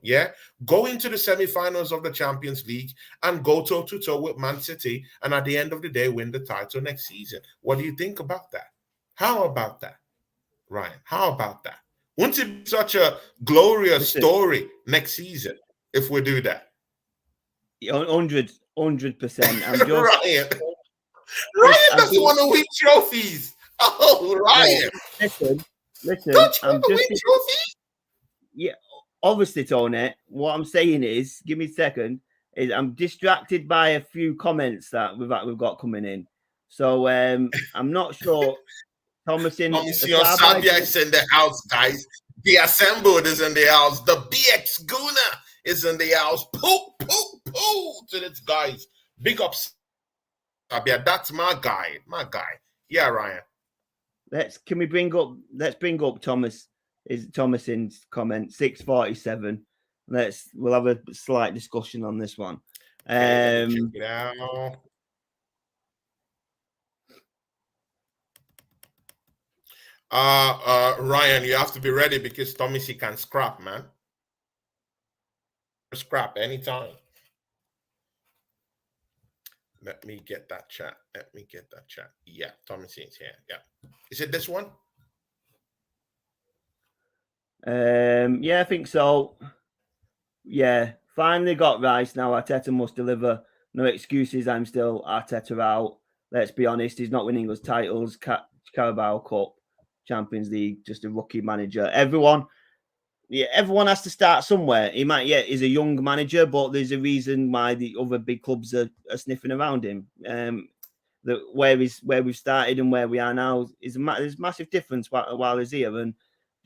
Go into the semi-finals of the Champions League and go toe-to-toe with Man City, and at the end of the day, win the title next season. What do you think about that? How about that, Ryan? How about that? Wouldn't it be such a glorious story next season if we do that? 100%. I'm just Ryan doesn't want to win trophies. Oh, Ryan. Listen. Don't you want to win trophies? Yeah, obviously, Tony. What I'm saying is, give me a second. I'm distracted by a few comments that we've got coming in. So I'm not sure. Sabia is in the house, guys. The Assembled is in the house. The BX Guna is in the house. Poo to this, guys. Big ups, Sabia. That's my guy. Yeah, Ryan. Let's bring up Thomas. Is Thomas's comment 647? We'll have a slight discussion on this one. Check it out. Ryan, you have to be ready because Thomas, he can scrap, man. Scrap anytime. Let me get that chat. Yeah, Thomas is here. Yeah. Is it this one? Yeah, I think so. Yeah, finally got Rice. Now Arteta must deliver. No excuses. I'm still Arteta out. Let's be honest. He's not winning us titles. Carabao Cup, Champions League. Just a rookie manager. Everyone has to start somewhere. He's a young manager, but there's a reason why the other big clubs are sniffing around him. Where we've started and where we are now there's a massive difference while he's here,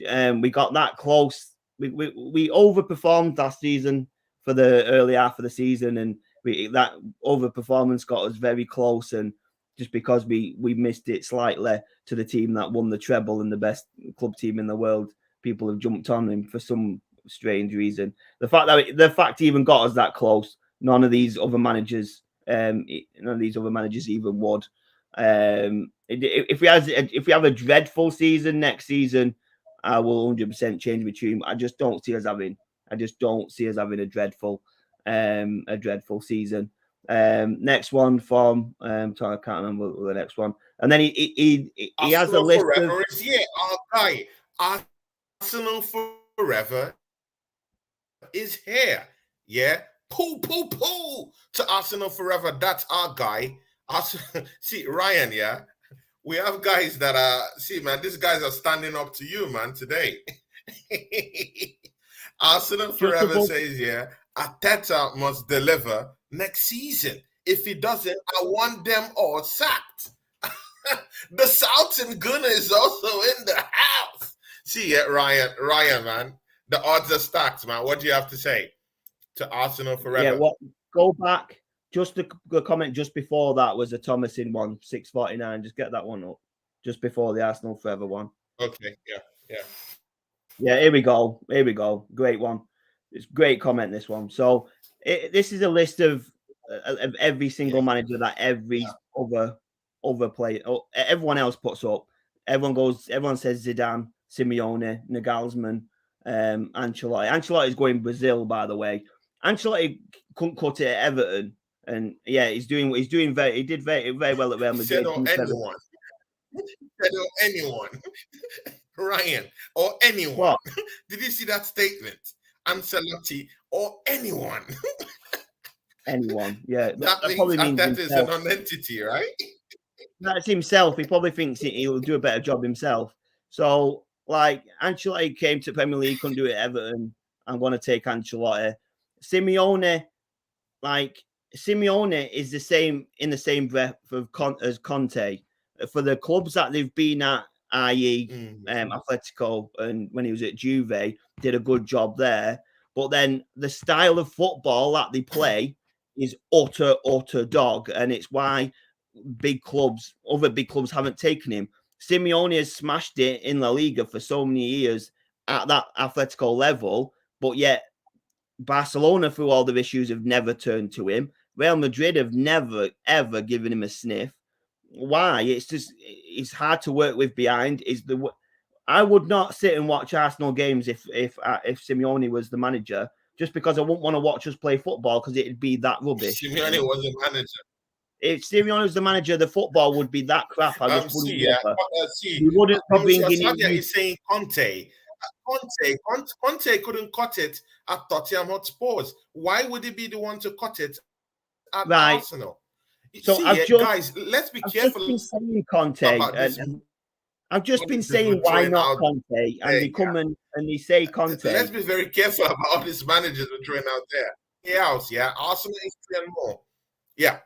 and we got that close. We overperformed last season for the early half of the season, and that overperformance got us very close. And just because we missed it slightly to the team that won the treble and the best club team in the world, people have jumped on him for some strange reason. The fact he even got us that close, none of these other managers even would. If we have a dreadful season next season, I will 100% change my tune. I just don't see us having a dreadful season. Next one from I can't remember the next one. And then he has a list forever of... is our guy. Arsenal forever is here. Yeah. Poo to Arsenal forever. That's our guy. See, Ryan, we have guys that are, man, these guys are standing up to you, man, today. Arsenal forever says, Arteta must deliver next season. If he doesn't, I want them all sacked. The Southern Gunner is also in the house. See, Ryan, man, the odds are stacked, man. What do you have to say to Arsenal forever? Yeah, go back. Just the comment just before that was a Thomasin one, 649. Just get that one up. Just before the Arsenal Forever one. Okay, yeah. Yeah, here we go. Here we go. Great one. It's great comment, this one. So this is a list of every single manager that every other player, everyone else puts up. Everyone says Zidane, Simeone, Nagelsmann, Ancelotti. Ancelotti is going Brazil, by the way. Ancelotti couldn't cut it at Everton. And yeah, he did very well at Real Madrid. Said or anyone. Said or anyone. Ryan or anyone. What? Did you see that statement? Ancelotti or anyone. Anyone, yeah. That probably means that is an entity, right? That's himself. He probably thinks he'll do a better job himself. So, like, Ancelotti came to Premier League, couldn't do it at Everton. I'm going to take Ancelotti. Simeone is the same in the same breath as Conte. For the clubs that they've been at, i.e. Atletico, and when he was at Juve, did a good job there. But then the style of football that they play is utter dog, and it's why other big clubs haven't taken him. Simeone has smashed it in La Liga for so many years at that Atletico level, but yet Barcelona, through all their issues, have never turned to him. Real Madrid have never, ever given him a sniff. Why? It's hard to work with behind. I would not sit and watch Arsenal games if Simeone was the manager, just because I wouldn't want to watch us play football because it'd be that rubbish. Simeone was the manager. If Simeone was the manager, the football would be that crap. I just wouldn't. We wouldn't probably. He's saying Conte. Conte couldn't cut it at Tottenham Hotspurs. Why would he be the one to cut it at Arsenal? So guys, let's be careful. I've just been saying Conte. I've just been saying why not Conte, and they come and they say Conte. Let's be very careful about all these managers we're throwing out there. Arsenal is and more. Yeah.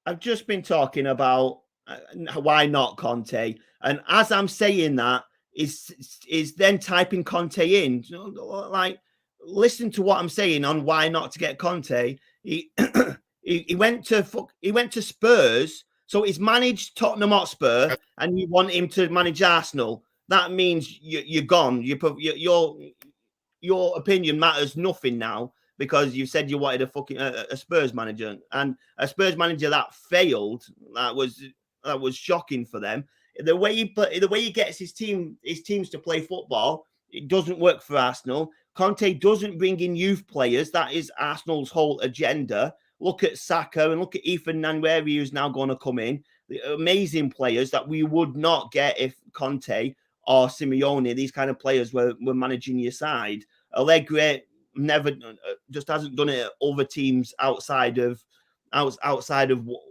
I've just been talking about why not Conte, and as I'm saying that, is then typing Conte in. Like, listen to what I'm saying on why not to get Conte. He went to Spurs, so he's managed Tottenham Hotspur, and you want him to manage Arsenal. That means you're gone. Your opinion matters nothing now, because you said you wanted a Spurs manager, and a Spurs manager that failed. That was shocking for them. The way he gets his teams to play football, it doesn't work for Arsenal. Conte doesn't bring in youth players. That is Arsenal's whole agenda. Look at Saka and look at Ethan Nwaneri, who's now going to come in. The amazing players that we would not get if Conte or Simeone, these kind of players, were managing your side. Allegri never just hasn't done it at other teams outside of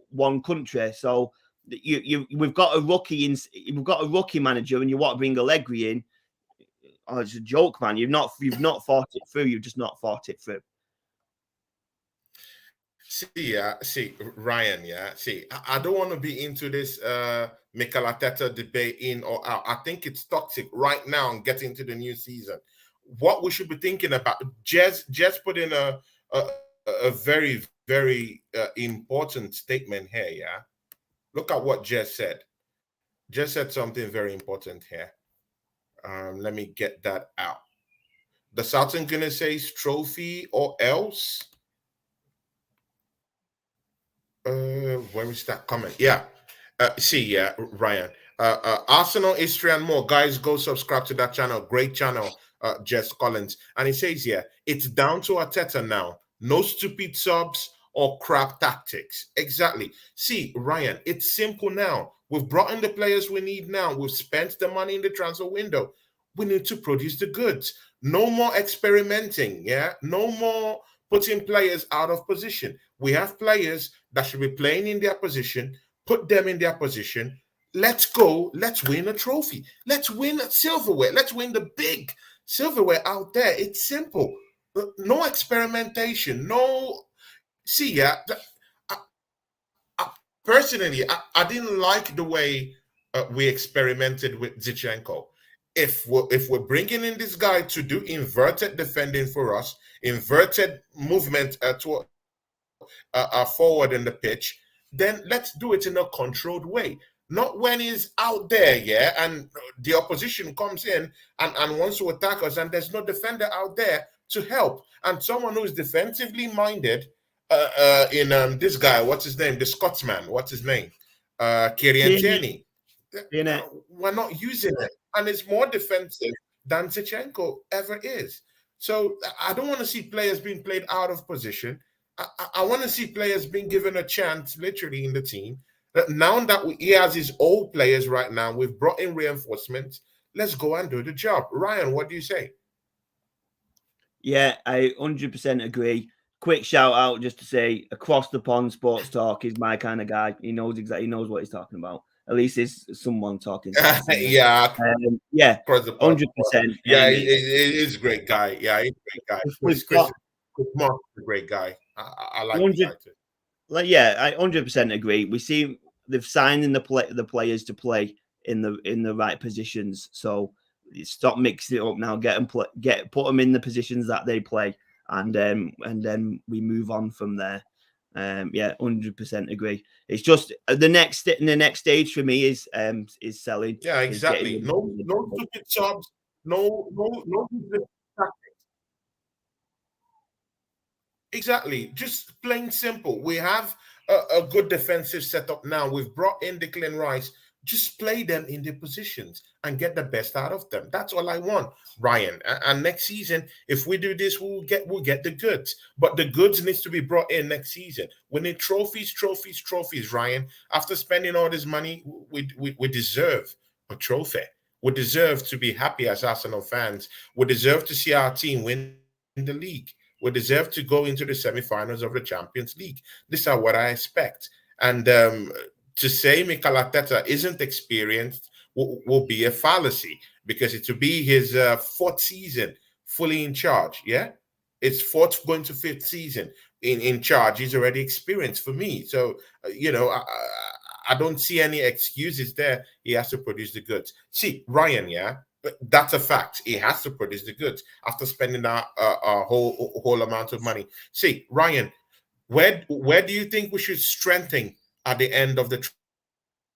one country. So we've got a rookie manager, and you want to bring Allegri in. Oh, it's a joke, man. You've not thought it through. You've just not thought it through. Ryan, I don't want to be into this Mikel Arteta debate in or out. I think it's toxic right now and getting into the new season. What we should be thinking about, Jez put in a very, very important statement here, yeah? Look at what Jez said. Jez said something very important here. Let me get that out. The Sultan gonna say trophy or else? Where is that comment? Ryan. Arsenal history and more. Guys, go subscribe to that channel. Great channel, Jess Collins. And he says here, it's down to Arteta now. No stupid subs or crap tactics. Exactly. See, Ryan, it's simple now. We've brought in the players we need now. We've spent the money in the transfer window. We need to produce the goods. No more experimenting, yeah? No more putting players out of position. We have players that should be playing in their position. Put them in their position. Let's go. Let's win a trophy. Let's win silverware. Let's win the big silverware out there. It's simple. No experimentation. No. See, personally, I didn't like the way we experimented with Zinchenko. if we're bringing in this guy to do inverted defending for us, inverted movement forward in the pitch, then let's do it in a controlled way. Not when he's out there, yeah, and the opposition comes in and wants to attack us, and there's no defender out there to help. And someone who's defensively minded, in this guy, what's his name? The Scotsman, what's his name? Jurrien. We're not using it, and it's more defensive than Zinchenko ever is. So I don't want to see players being played out of position. I want to see players being given a chance, literally, in the team. Now that he has his old players right now, we've brought in reinforcements. Let's go and do the job. Ryan, what do you say? Yeah, I 100% agree. Quick shout out just to say, Across the Pond Sports Talk is my kind of guy. He knows exactly, he knows what he's talking about. At least it's someone talking. Yeah, 100%. Yeah, he's a great guy. Yeah, he's a great guy. Chris Mark is a great guy. I like the guy too. I 100% agree. We see they've signed in the players to play in the right positions. So stop mixing it up now. Put them in the positions that they play, and then we move on from there. 100% agree. It's just the next stage for me is selling. Yeah, exactly. No stupid subs. No. Exactly. Just plain simple. We have a good defensive setup now. We've brought in Declan Rice. Just play them in their positions and get the best out of them. That's all I want, Ryan. And next season, if we do this, we'll get the goods. But the goods needs to be brought in next season. We need trophies, Ryan. After spending all this money, we deserve a trophy. We deserve to be happy as Arsenal fans. We deserve to see our team win the league. We deserve to go into the semi-finals of the Champions League. These are what I expect. And to say Mikel Arteta isn't experienced will be a fallacy, because it will be his fourth season fully in charge. Yeah, it's fourth going to fifth season in charge. He's already experienced for me. So I don't see any excuses there. He has to produce the goods. See, Ryan, yeah, that's a fact. He has to produce the goods after spending a whole amount of money. See, Ryan, where do you think we should strengthen at the end of the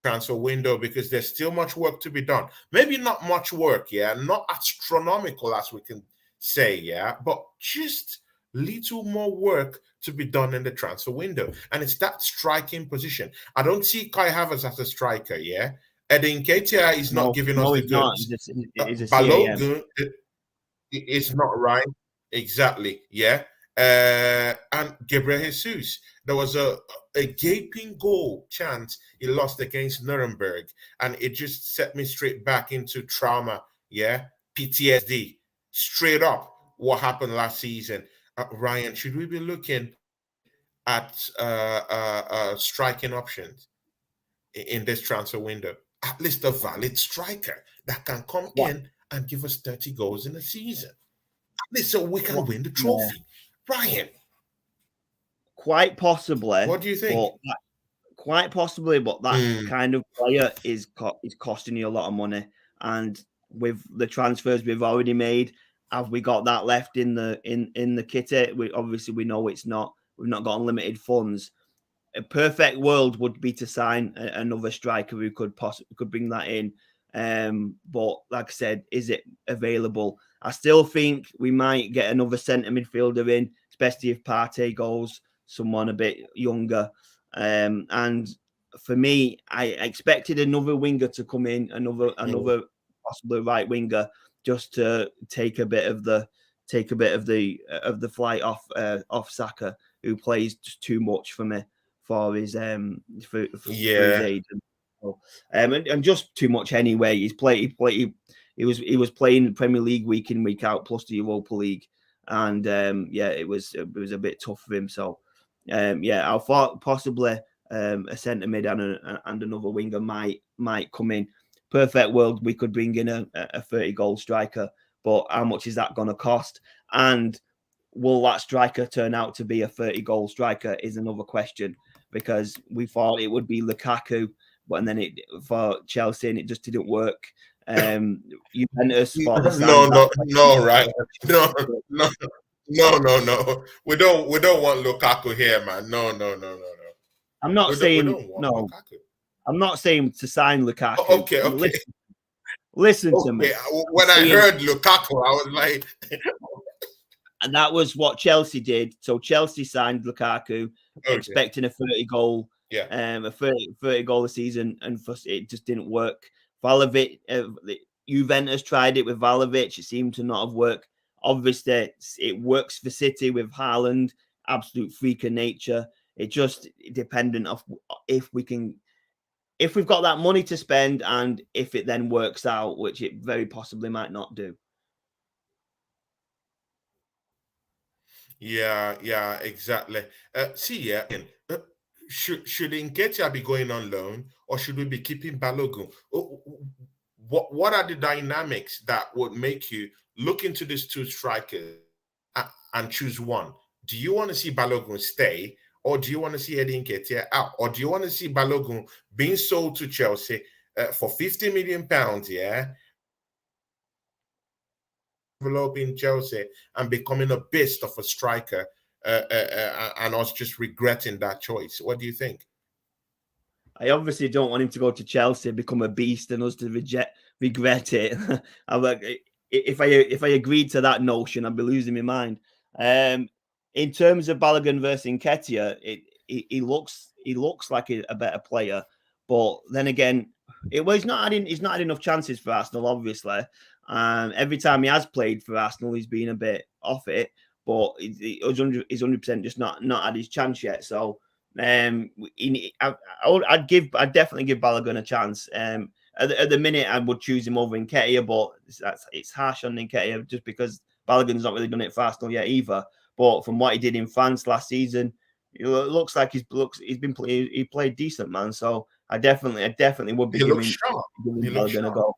transfer window? Because there's still much work to be done. Maybe not much work, yeah, not astronomical as we can say, yeah, but just little more work to be done in the transfer window. And it's that striking position. I don't see Kai Havertz as a striker, yeah. Edin Ketia is not giving us the goods. Balogun is not right. Exactly, yeah. And Gabriel Jesus, there was a gaping goal chance he lost against Nuremberg, and it just set me straight back into trauma, yeah, PTSD, straight up what happened last season. Ryan, should we be looking at striking options in this transfer window? At least a valid striker that can come in and give us 30 goals in a season, at least so we can win the trophy. Ryan, quite possibly. What do you think? Quite possibly, but that kind of player is costing you a lot of money. And with the transfers we've already made, have we got that left in the kitty? We know it's not. We've not got unlimited funds. A perfect world would be to sign another striker who could bring that in. But like I said, is it available? I still think we might get another centre midfielder in, especially if Partey goes, someone a bit younger. And for me, I expected another winger to come in, another possibly right winger, just to take a bit of the flight off Saka, who plays just too much for me for his for his age. And just too much anyway. He was playing Premier League week in, week out, plus the Europa League, and it was a bit tough for him. So I thought possibly a centre mid and another winger might come in. Perfect world, we could bring in a 30-goal striker, but how much is that going to cost? And will that striker turn out to be a 30-goal striker is another question, because we thought it would be Lukaku, but and then for Chelsea, and it just didn't work. Juventus for the no, right? No. We don't want Lukaku here, man. No. I'm not saying we don't want no. Lukaku. I'm not saying to sign Lukaku. Okay. Listen to me. When I heard Lukaku, I was like, and that was what Chelsea did. So Chelsea signed Lukaku, expecting a 30 goal, a 30 goal a season, and it just didn't work. Juventus tried it with Vlahovic. It seemed to not have worked. Obviously, it works for City with Haaland, absolute freak of nature. It just dependent of if we've got that money to spend and if it then works out, which it very possibly might not do. Yeah, exactly. Should Nketiah be going on loan, or should we be keeping Balogun? What are the dynamics that would make you look into these two strikers and choose one? Do you want to see Balogun stay, or do you want to see Nketiah out, or do you want to see Balogun being sold to Chelsea for £50 million? Yeah. Developing Chelsea and becoming a beast of a striker, and us just regretting that choice. What do you think? I obviously don't want him to go to Chelsea, become a beast, and us to regret it. I'm like, if I agreed to that notion, I'd be losing my mind. In terms of Balogun versus Nketiah, he looks like a better player, but then again, he's not had enough chances for Arsenal, obviously. Every time he has played for Arsenal, he's been a bit off it, but he's 100% just not had his chance yet. So I'd definitely give Balogun a chance. At the minute, I would choose him over Nketiah, but it's harsh on Nketiah just because Balogun's not really done it for Arsenal yet either. But from what he did in France last season, it looks like he played decent, man. So I definitely would be giving Balogun a go.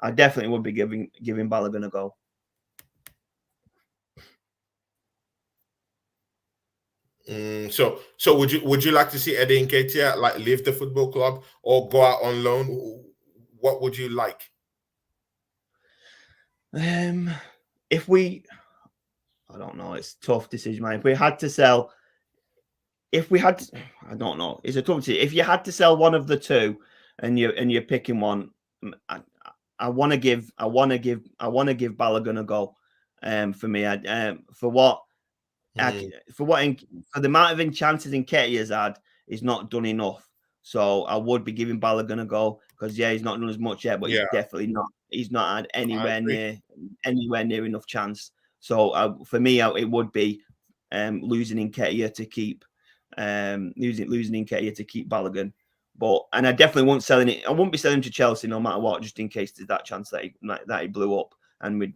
I definitely would be giving Balogun a go. So would you like to see Eddie Nketiah like leave the football club or go out on loan? What would you like? I don't know. It's a tough decision, man. If we had to sell, I don't know. It's a tough decision. If you had to sell one of the two, and you're picking one, I want to give Balogun a go. For me, for the amount of chances Nketiah's had, he's not done enough. So I would be giving Balogun a go because he's not done as much yet, but he's definitely not. He's not had anywhere near enough chance. So for me, it would be losing Nketiah to keep losing Nketiah to keep Balogun. And I definitely won't selling it. I won't be selling to Chelsea no matter what, just in case there's that chance that he blew up. And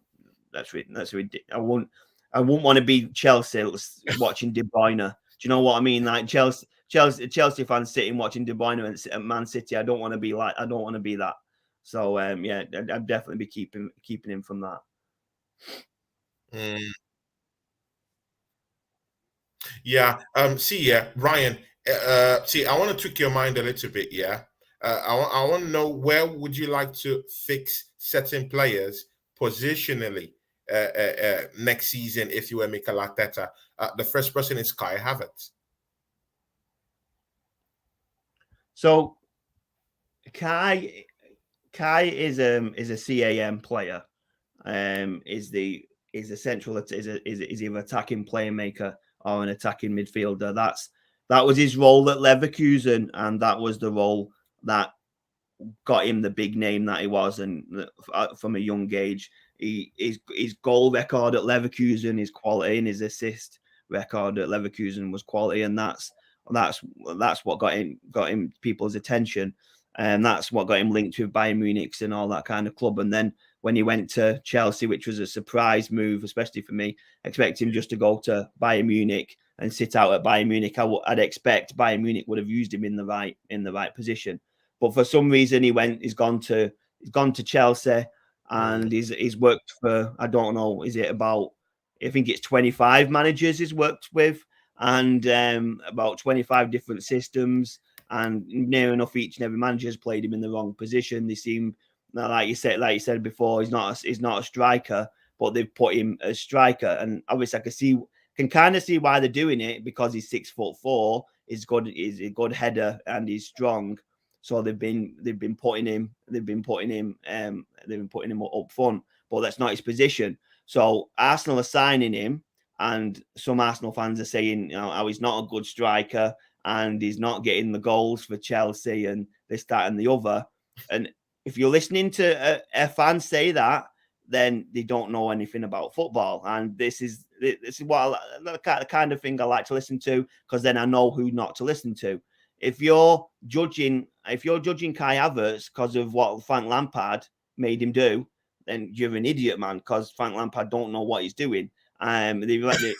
that's I won't want to be Chelsea watching De Bruyne. Do you know what I mean? Like Chelsea fans sitting watching De Bruyne at Man City. I don't want to be that. So I'd definitely be keeping him from that. Yeah. Ryan. I want to trick your mind a little bit. Yeah. I want to know, where would you like to fix certain players positionally next season if you were Mikel Arteta? The first person is Kai Havertz. So Kai is a CAM player. Is either attacking playmaker or an attacking midfielder. That was his role at Leverkusen, and that was the role that got him the big name that he was. And from a young age, his goal record at Leverkusen is quality, and his assist record at Leverkusen was quality, and that's what got him people's attention, and that's what got him linked with Bayern Munich and all that kind of club. And then when he went to Chelsea, which was a surprise move, especially for me, expect him just to go to Bayern Munich and sit out at Bayern Munich. I'd expect Bayern Munich would have used him in the right position, but for some reason he's gone to Chelsea, and he's worked for, I don't know, is it about, I think it's 25 managers he's worked with, and about 25 different systems, and near enough each and every manager has played him in the wrong position. They seem Now, like you said before, he's not a striker, but they've put him as striker, and obviously I can kind of see why they're doing it, because he's 6'4", he's a good header, and he's strong. So they've been putting him up front, but that's not his position. So Arsenal are signing him, and some Arsenal fans are saying, how he's not a good striker and he's not getting the goals for Chelsea and this, that, and the other. And if you're listening to a fan say that, then they don't know anything about football. And this is what the kind of thing I like to listen to, because then I know who not to listen to. If you're judging Kai Havertz because of what Frank Lampard made him do, then you're an idiot, man, because Frank Lampard don't know what he's doing. Obviously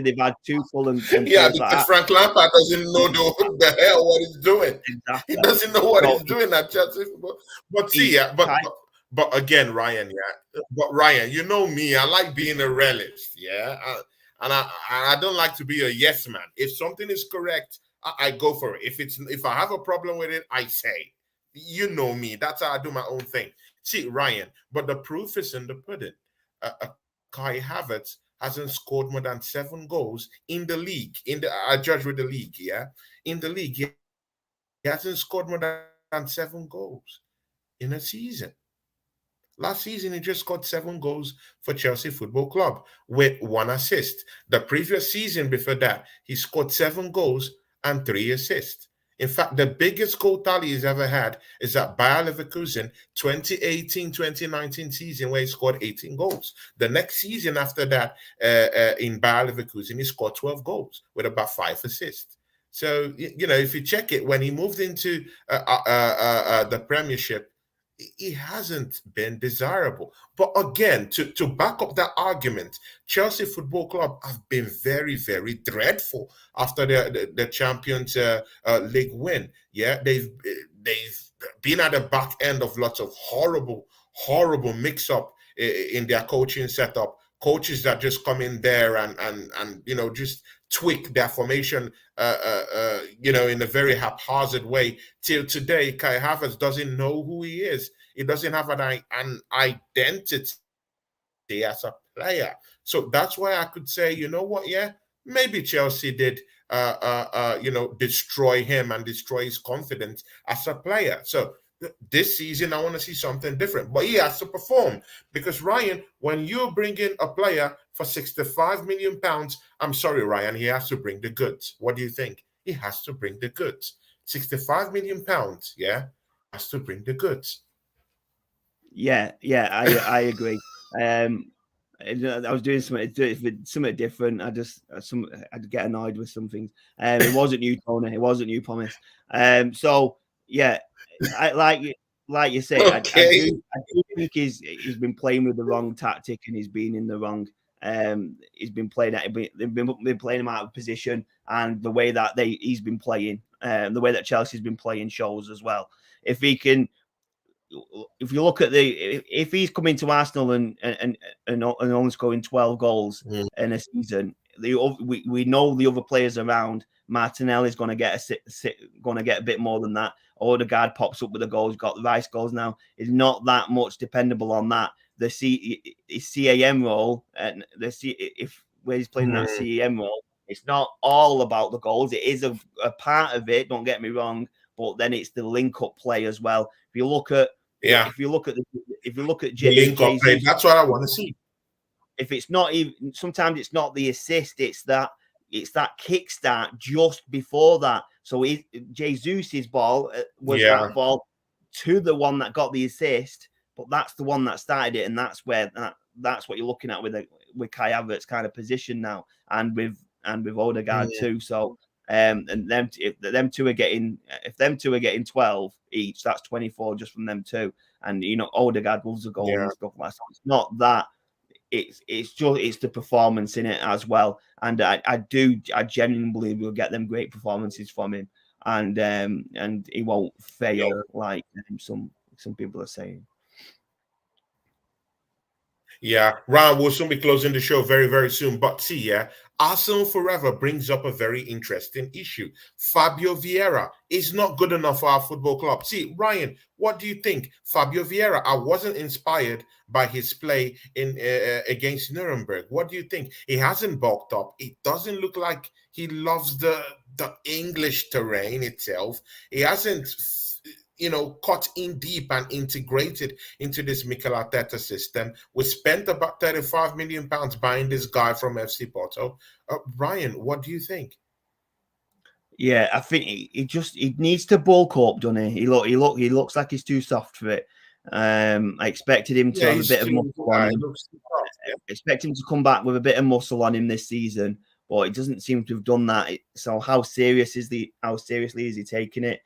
they've had Tuchel and because like Frank Lampard doesn't know the hell what he's doing. Exactly. He doesn't know what he's doing at Chelsea. But see, but again, Ryan, but Ryan, you know me, I like being a realist, and I don't like to be a yes man. If something is correct, I go for it. If I have a problem with it, I say. You know me. That's how I do my own thing. See, Ryan, but the proof is in the pudding. Kai Havertz hasn't scored more than 7 goals in the league. I judge with the league, in the league, he hasn't scored more than 7 goals in a season. Last season, he just scored 7 goals for Chelsea Football Club with 1 assist. The previous season before that, he scored 7 goals and 3 assists. In fact, the biggest goal tally he's ever had is at Bayer Leverkusen 2018-2019 season, where he scored 18 goals. The next season after that, in Bayer Leverkusen, he scored 12 goals with about 5 assists. So, if you check it, when he moved into the Premiership, he hasn't been desirable. But again, to back up that argument, Chelsea Football Club have been very, very dreadful after the Champions League win. Yeah, they've been at the back end of lots of horrible mix-up in their coaching setup. Coaches that just come in there and just tweak their formation, in a very haphazard way. Till today, Kai Havertz doesn't know who he is. He doesn't have an identity as a player. So that's why I could say, you know what, maybe Chelsea did, destroy him and destroy his confidence as a player. So this season, I want to see something different. But he has to perform. Because, Ryan, when you bring in a player for £65 million, I'm sorry, Ryan, he has to bring the goods. What do you think? He has to bring the goods. £65 million, has to bring the goods. Yeah, I agree. I was doing something different. I'd get annoyed with some things. It wasn't you, Tony. It wasn't you, Promise. So yeah, like you say, okay. I do think he's been playing with the wrong tactic, and he's been in the wrong. He's been playing they've been playing him out of position, and the way that he's been playing, the way that Chelsea's been playing shows as well. If you look at if he's coming to Arsenal and only scoring 12 goals in a season, we know the other players around. Martinelli's going to get a bit more than that. Odegaard pops up with the goals, got the Rice goals now. Is not that much dependable on that. The CAM role, and where he's playing that CAM role, it's not all about the goals. It is a part of it. Don't get me wrong, but then it's the link-up play as well. If you look at Jesus, that's what I want to see. If it's not even, sometimes it's not the assist, it's that kickstart just before that. So Jesus's ball was that ball to the one that got the assist, but that's the one that started it, and that's what you're looking at with Kai Havertz kind of position now, and with Odegaard too. So and them two are getting 12 each, that's 24 just from them two. And Odegaard loves a goal and stuff like that. So it's not that, it's the performance in it as well. And I genuinely believe we'll get them great performances from him, and he won't fail like some people are saying. Yeah, Ryan, we'll soon be closing the show very, very soon. But see, Arsenal Forever brings up a very interesting issue. Fabio Vieira is not good enough for our football club. See, Ryan, what do you think? Fabio Vieira, I wasn't inspired by his play in against Nuremberg. What do you think? He hasn't bulked up. It doesn't look like he loves the English terrain itself. He hasn't cut in deep and integrated into this Mikel Arteta system. We spent about £35 million buying this guy from FC Porto. Ryan, what do you think? Yeah, I think he needs to bulk up, doesn't he? He looks like he's too soft for it. I expected him to have a bit of muscle on him. Expect him to come back with a bit of muscle on him this season, but it doesn't seem to have done that. So how seriously is he taking it?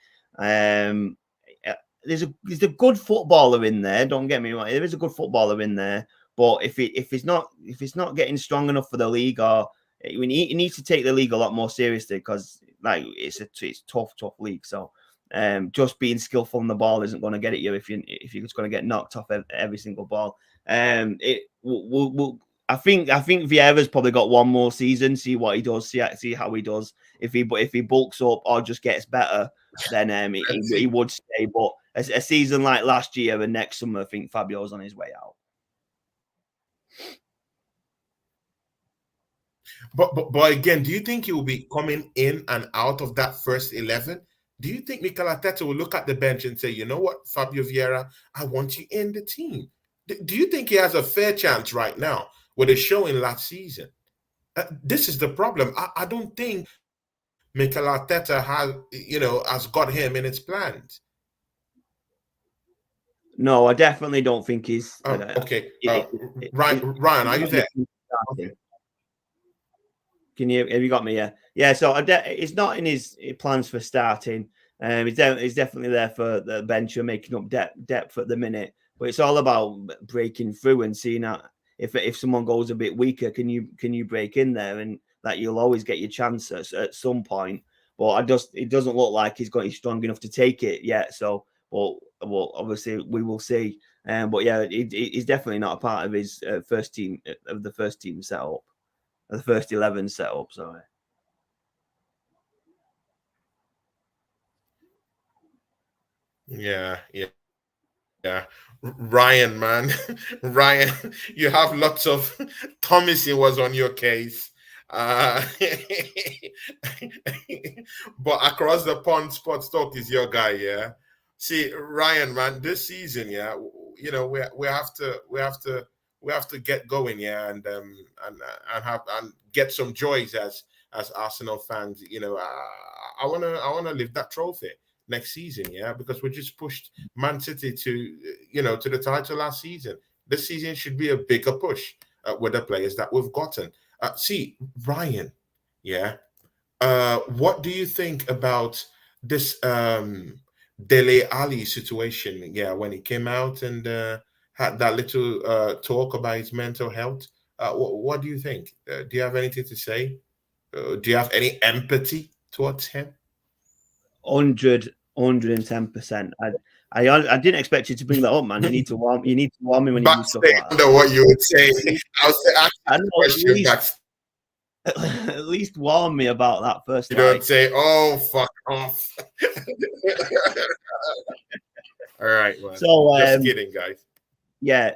There's a good footballer in there. Don't get me wrong. There is a good footballer in there, but if he's not getting strong enough for the league, or he needs to take the league a lot more seriously, because like it's tough league. So just being skillful on the ball isn't going to get at you if you're just going to get knocked off every single ball. I think Vieira's probably got one more season. See what he does. See how he does. If he bulks up or just gets better, then he would stay. But a season like last year and next summer, I think Fabio's on his way out. But again, do you think he will be coming in and out of that first 11? Do you think Mikel Arteta will look at the bench and say, you know what, Fabio Vieira, I want you in the team? Do you think he has a fair chance right now with a showing last season? This is the problem. I don't think Mikel Arteta has got him in his plans. No, I definitely don't think he's. Okay, Ryan, are you there? Okay. Have you got me? Yeah. So it's not in his plans for starting. He's definitely there for the bench and making up depth at the minute. But it's all about breaking through and seeing that if someone goes a bit weaker, can you break in there, and that you'll always get your chance at some point. But it doesn't look like he's strong enough to take it yet. So, well, obviously we will see. But yeah, he's definitely not a part of his first team setup. The first 11 setup, sorry. Yeah. Ryan, man. Ryan, you have lots of Thomas was on your case. But across the pond, Sports Talk is your guy, yeah. See, Ryan, man, this season, yeah, we have to get going, yeah, and get some joys as Arsenal fans. I wanna lift that trophy next season, yeah, because we just pushed Man City to the title last season. This season should be a bigger push with the players that we've gotten. See, Ryan, yeah, what do you think about this Dele Alli situation? Yeah, when he came out and had that little talk about his mental health. What do you think? Do you have anything to say? Do you have any empathy towards him? 110%. I didn't expect you to bring that up, man. You need to warm me when you do stuff like that. I know what you would say. I was at least warn me about that first. You don't say, "Oh, fuck off." All right, man. So just kidding, guys. Yeah,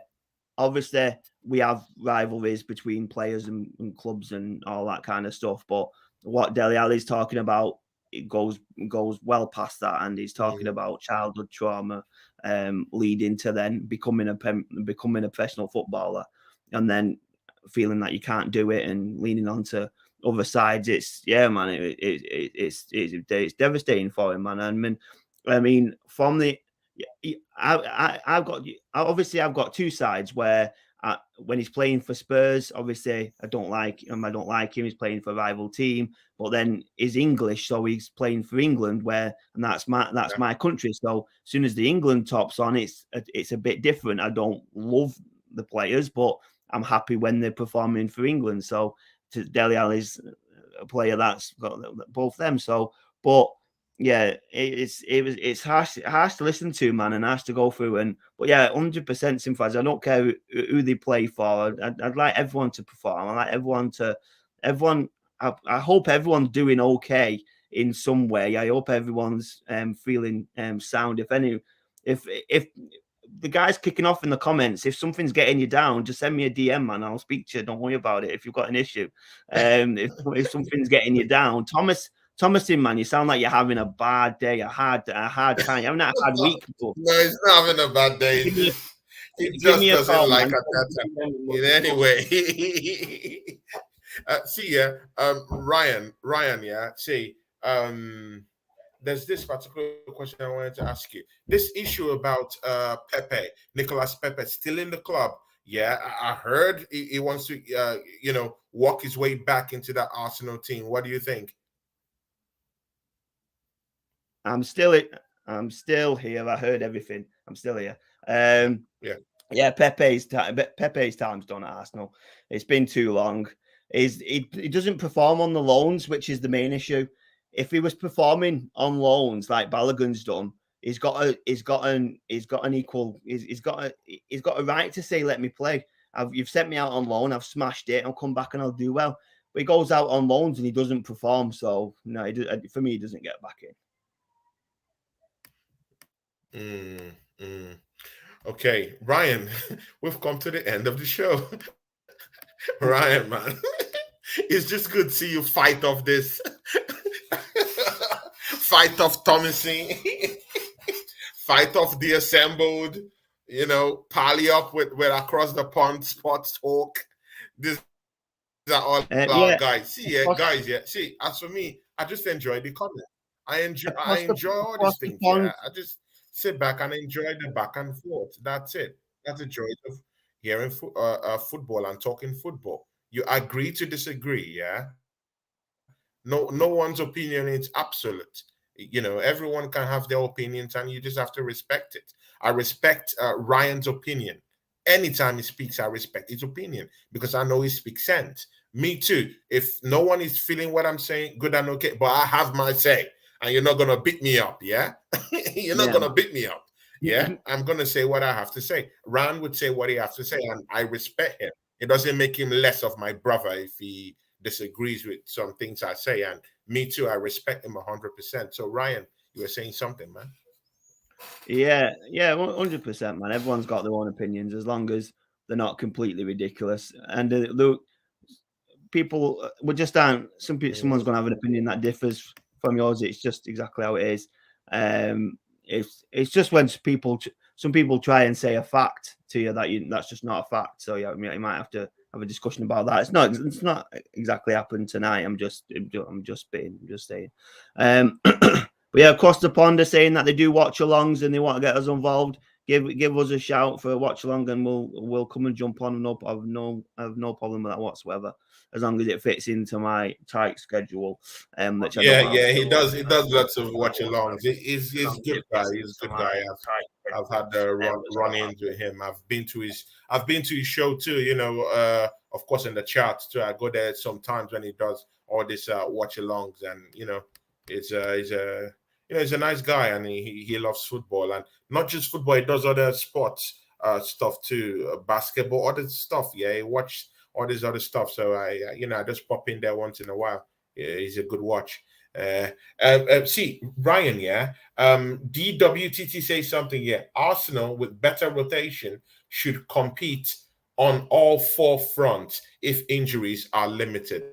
obviously we have rivalries between players and clubs and all that kind of stuff. But what Dele Alli's talking about, it goes well past that, and he's talking about childhood trauma leading to then becoming a professional footballer, and then feeling that you can't do it and leaning on to other sides. It's it's devastating for him, man. I mean from the I've got two sides where when he's playing for Spurs, obviously I don't like him. He's playing for a rival team, but then he's English, so he's playing for England, and that's my country. So as soon as the England top's on, it's a bit different. I don't love the players, but I'm happy when they're performing for England. So Dele Alli's a player that's got both them. So, but yeah, it's harsh to listen to, man, and harsh to go through. But yeah, 100% sympathize. I don't care who they play for. I'd like everyone to perform. I like everyone to everyone. I hope everyone's doing okay in some way. I hope everyone's feeling sound. If the guys kicking off in the comments, if something's getting you down, just send me a DM, man. I'll speak to you. Don't worry about it. If you've got an issue, if something's getting you down, Thomasin, man, you sound like you're having a bad day, a hard time. You haven't had a hard week. No, he's not having a bad day. He just doesn't like at that time. In any way. See, yeah, Ryan, yeah, see, there's this particular question I wanted to ask you. This issue about Nicolas Pepe, still in the club. Yeah, I heard he wants to, walk his way back into that Arsenal team. What do you think? I'm still here. I heard everything. I'm still here. Yeah. Pepe's time's done at Arsenal. It's been too long. He doesn't perform on the loans, which is the main issue. If he was performing on loans like Balogun's done, he's got a right to say, let me play. You've sent me out on loan. I've smashed it. I'll come back and I'll do well. But he goes out on loans and he doesn't perform. So no, for me, he doesn't get back in. Okay, Ryan, we've come to the end of the show. Ryan, man, it's just good to see you fight off this. Fight off Thomasin. Fight off the assembled. Pally up with across the pond sports talk. These are all guys. See, guys, yeah. See, as for me, I just enjoy the comment. I enjoy all these things. Yeah. I just sit back and enjoy the back and forth. That's it. That's the joy of hearing football and talking football. You agree to disagree, yeah? No one's opinion is absolute. Everyone can have their opinions and you just have to respect it. I respect Ryan's opinion. Anytime he speaks, I respect his opinion because I know he speaks sense. Me too. If no one is feeling what I'm saying, good and okay, but I have my say. And you're not going to beat me up, yeah? You're not going to beat me up, yeah? I'm going to say what I have to say. Ryan would say what he has to say, and I respect him. It doesn't make him less of my brother if he disagrees with some things I say. And me too, I respect him 100%. So, Ryan, you were saying something, man. Yeah, 100%, man. Everyone's got their own opinions as long as they're not completely ridiculous. And people we just aren't. Someone's going to have an opinion that differs from yours. It's just exactly how it is. It's just when some people try and say a fact to you that's just not a fact. So yeah, you might have to have a discussion about that. It's not exactly happened tonight. I'm just saying. But yeah, across the pond are saying that they do watch alongs and they want to get us involved. Give us a shout for a watch along and we'll come and jump on. I have no problem with that whatsoever, as long as it fits into my tight schedule. He does lots of watch alongs. He's a good guy. He's a good guy. I've had run-ins with him. I've been to his show too. Of course in the chat too. I go there sometimes when he does all this watch alongs, and he's a nice guy, and he loves football, and not just football. He does other sports stuff too, basketball, other stuff. Yeah, he watches all this other stuff. So I just pop in there once in a while. Yeah, he's a good watch. See, Ryan, yeah. DWTT says something. Yeah, Arsenal with better rotation should compete on all four fronts if injuries are limited.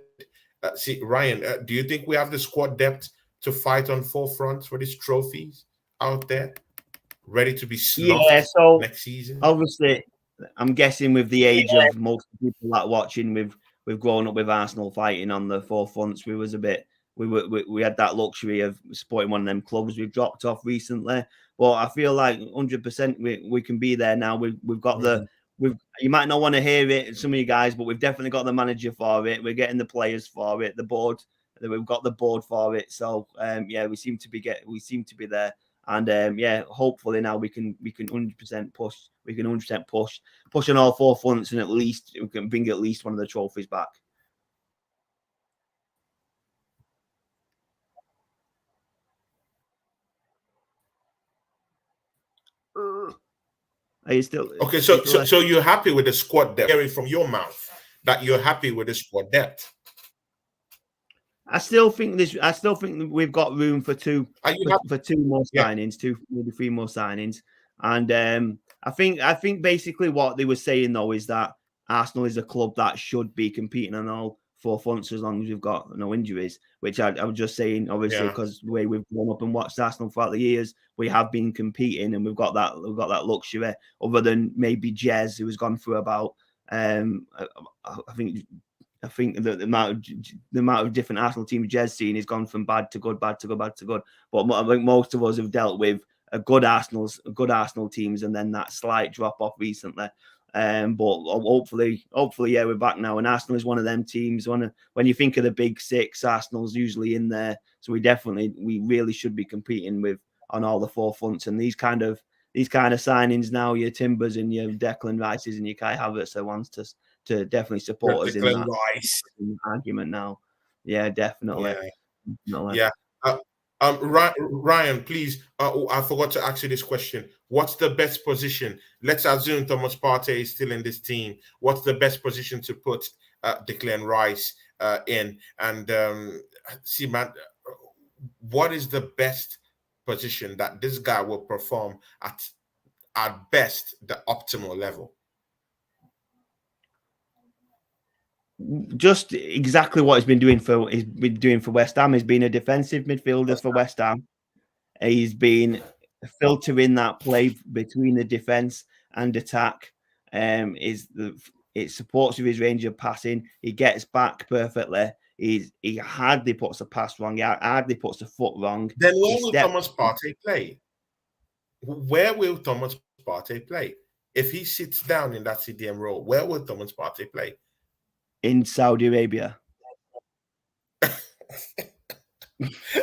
See, Ryan, do you think we have the squad depth to fight on four fronts for these trophies out there, ready to be snuffed next season? Obviously, I'm guessing with the age of most people that watching, we've grown up with Arsenal fighting on the four fronts. We had that luxury of supporting one of them clubs. We've dropped off recently, but I feel like 100% we can be there now. We've got you might not want to hear it, some of you guys, but we've definitely got the manager for it. We're getting the players for it, the board. We've got the board for it. So we seem to be there. And hopefully now we can 100% push. We can 100% push on all four fronts, and at least we can bring at least one of the trophies back. Are you still okay? So you're happy with the squad depth? Hearing from your mouth that you're happy with the squad depth. I still think that we've got room for two more signings, maybe 3 more signings. And I think basically what they were saying though is that Arsenal is a club that should be competing on all 4 fronts as long as we've got no injuries. Which I was just saying, obviously, because the way we've grown up and watched Arsenal throughout the years, we have been competing and we've got that luxury. Other than maybe Jez, who has gone through about I think the amount of different Arsenal teams Jez seen has gone from bad to good, bad to good, bad to good. But I think most of us have dealt with good Arsenal teams, and then that slight drop off recently. But hopefully, yeah, we're back now. And Arsenal is one of them teams. When you think of the big 6, Arsenal's usually in there. So we really should be competing with on all the 4 fronts. And these kind of signings now, your Timbers and your Declan Rices and your Kai Havertz are ones to definitely support us in that argument now. Yeah, definitely. Yeah. Ryan, please. I forgot to ask you this question. What's the best position? Let's assume Thomas Partey is still in this team. What's the best position to put Declan Rice in? And see, man, what is the best position that this guy will perform at best the optimal level? Just exactly what he's been doing for West Ham. He's been a defensive midfielder for West Ham. He's been filtering that play between the defense and attack. It supports with his range of passing. He gets back perfectly. He hardly puts a pass wrong. He hardly puts a foot wrong. Then where will Thomas Partey play? Where will Thomas Partey play? If he sits down in that CDM role, where will Thomas Partey play? In Saudi Arabia.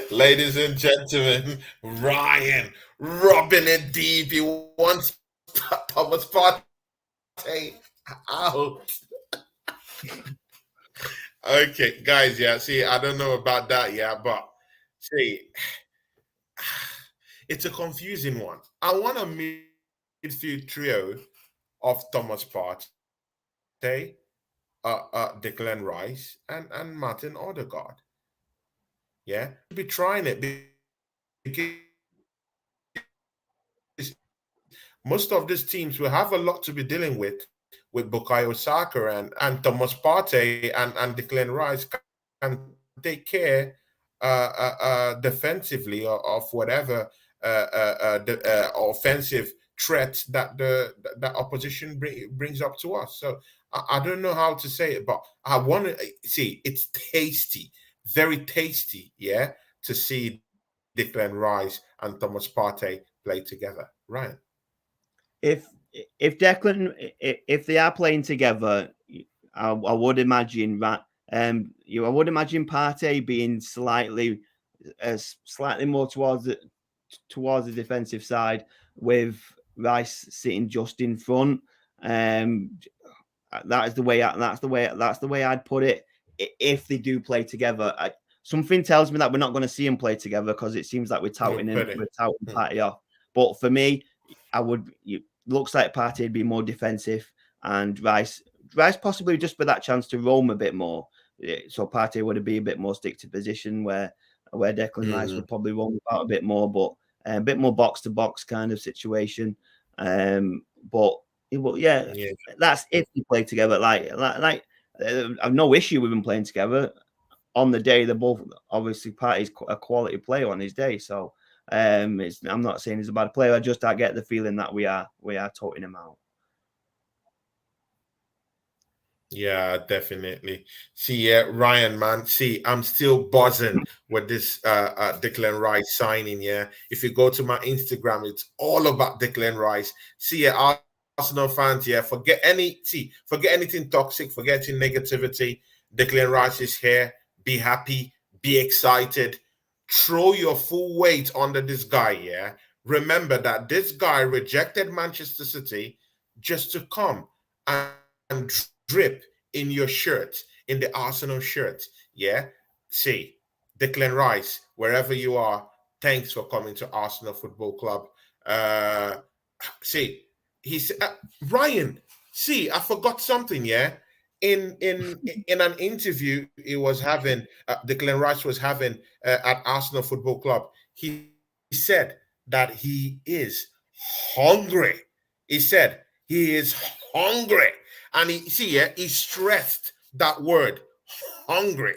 Ladies and gentlemen, Ryan rubbing it deep. He wants Thomas Partey out. Okay, guys, yeah, see, I don't know about that, yeah, but see, it's a confusing one. I want a midfield trio of Thomas Partey, Declan Rice, and Martin Odegaard. Yeah, be trying it because most of these teams will have a lot to be dealing with Bukayo Saka and Thomas Partey and Declan Rice can take care defensively of whatever the offensive threat that the opposition brings up to us. So I don't know how to say it, but I want to see it's tasty. Very tasty, yeah, to see Declan Rice and Thomas Partey play together, right? If Declan, if they are playing together, I would imagine that I would imagine Partey being slightly more towards the defensive side, with Rice sitting just in front. That's the way I'd put it. If they do play together, something tells me that we're not going to see them play together because it seems like we're touting Partey off. But for me, looks like Partey would be more defensive, and Rice possibly just for that chance to roam a bit more. So Partey would be a bit more stick to position where Declan Rice would probably roam about a bit more, but a bit more box to box kind of situation. But yeah, that's if they play together. Like I've no issue with them playing together on the day. They're both obviously Partey's a quality player on his day. So I'm not saying he's a bad player. I just get the feeling that we are toting him out. Yeah, definitely. See, yeah, Ryan, man. See, I'm still buzzing with this Declan Rice signing. Yeah, if you go to my Instagram, it's all about Declan Rice. See, yeah, Arsenal fans, yeah, forget anything toxic, forget any negativity. Declan Rice is here. Be happy, be excited. Throw your full weight under this guy, yeah. Remember that this guy rejected Manchester City just to come and drip in your shirt, in the Arsenal shirt, yeah. See, Declan Rice, wherever you are, thanks for coming to Arsenal Football Club. See, he said, Ryan, see, I forgot something, yeah. in an interview he was having, Declan Rice was having at Arsenal Football Club, he said that he is hungry. He said he is hungry, and he stressed that word, hungry.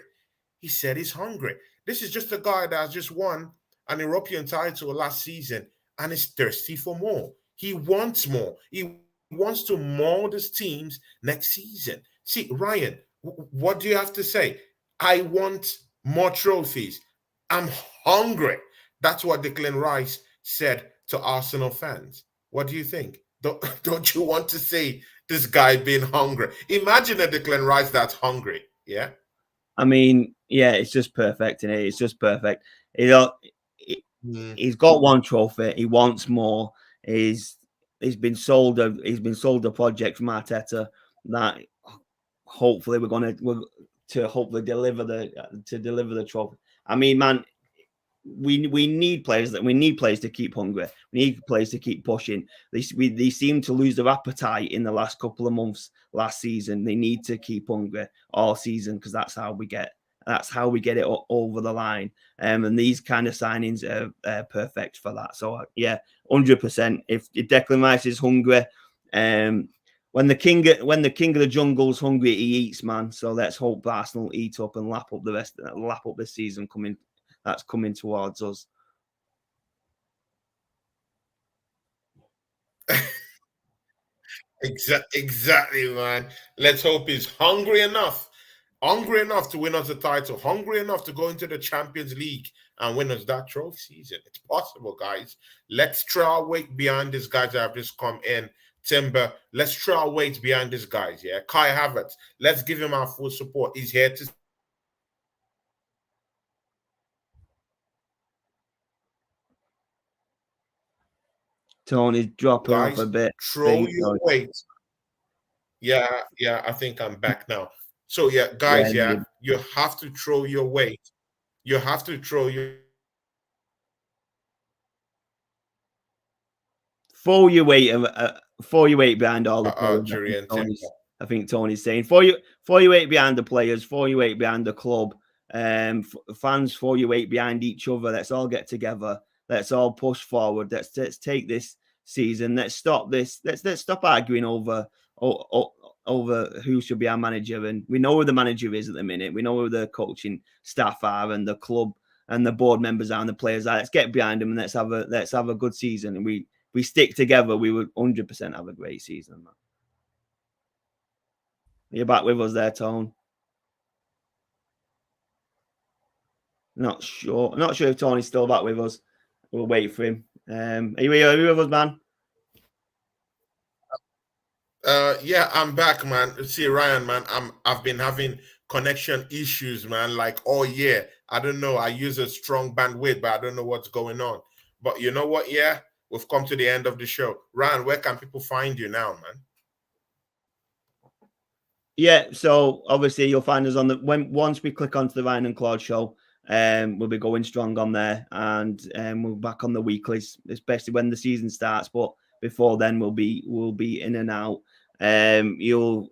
He said he's hungry. This is just a guy that has just won an European title last season and is thirsty for more. He wants more. He wants to mold his teams next season. See, Ryan, what do you have to say? I want more trophies. I'm hungry. That's what Declan Rice said to Arsenal fans. What do you think? Don't you want to see this guy being hungry? Imagine a Declan Rice that's hungry. Yeah. I mean, yeah, it's just perfect, and it's just perfect. He's got one trophy. He wants more. He's been sold a project from Arteta that hopefully we're to hopefully deliver the trophy. I mean, man, we need players to keep hungry. We need players to keep pushing. They seem to lose their appetite in the last couple of months last season. They need to keep hungry all season, because that's how we get it over the line. And these kind of signings are perfect for that. So yeah, 100%. If Declan Rice is hungry, when the king of the jungle's hungry, he eats, man. So let's hope Arsenal eat up and lap up this season that's coming towards us. Exactly, man. Let's hope he's hungry enough to win us the title, hungry enough to go into the Champions League and win us that trophy season. It's possible, guys. Let's throw our weight behind these guys that have just come in. Timber, let's throw our weight behind these guys. Yeah, Kai Havertz, let's give him our full support. He's here to Tony's dropping off a bit. Throw your weight. Yeah, I think I'm back now. So yeah, guys, you have to throw your weight. You have to throw your weight behind all the players. Jurrien, I think Tony's saying throw your weight behind the players, throw your weight behind the club, fans, throw your weight behind each other. Let's all get together. Let's all push forward. Let's take this season. Let's stop this. Let's stop arguing over who should be our manager. And we know who the manager is at the minute. We know who the coaching staff are, and the club and the board members are, and the players are. Let's get behind them and let's have a good season. And we stick together, we would 100% have a great season. Man. You're back with us there, Tone. Not sure if Tony's still back with us. We'll wait for him. Are you with us, man? Yeah, I'm back, man. See, Ryan, man, I've been having connection issues, man, like all year. I don't know. I use a strong bandwidth, but I don't know what's going on. But you know what? Yeah, we've come to the end of the show. Ryan, where can people find you now, man? Yeah, so obviously you'll find us on once we click onto the Ryan and Claude show, we'll be going strong on there, and we're back on the weeklies, especially when the season starts. But before then, we'll be in and out. You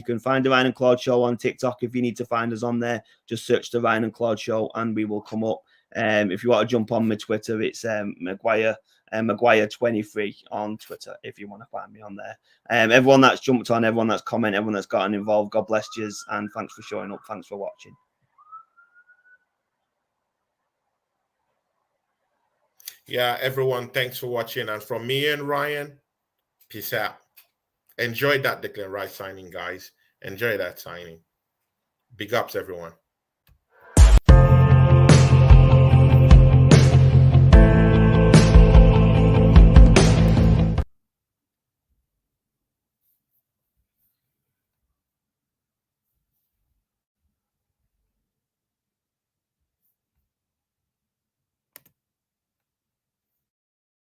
can find the Ryan and Claude show on TikTok. If you need to find us on there, just search the Ryan and Claude show, and we will come up. If you want to jump on my Twitter, it's Maguire23 on Twitter if you want to find me on there. Everyone that's jumped on, everyone that's commented, everyone that's gotten involved, God bless you, and thanks for showing up. Thanks for watching. Yeah, everyone, thanks for watching. And from me and Ryan, peace out. Enjoy that Declan Rice signing, guys. Enjoy that signing. Big ups, everyone.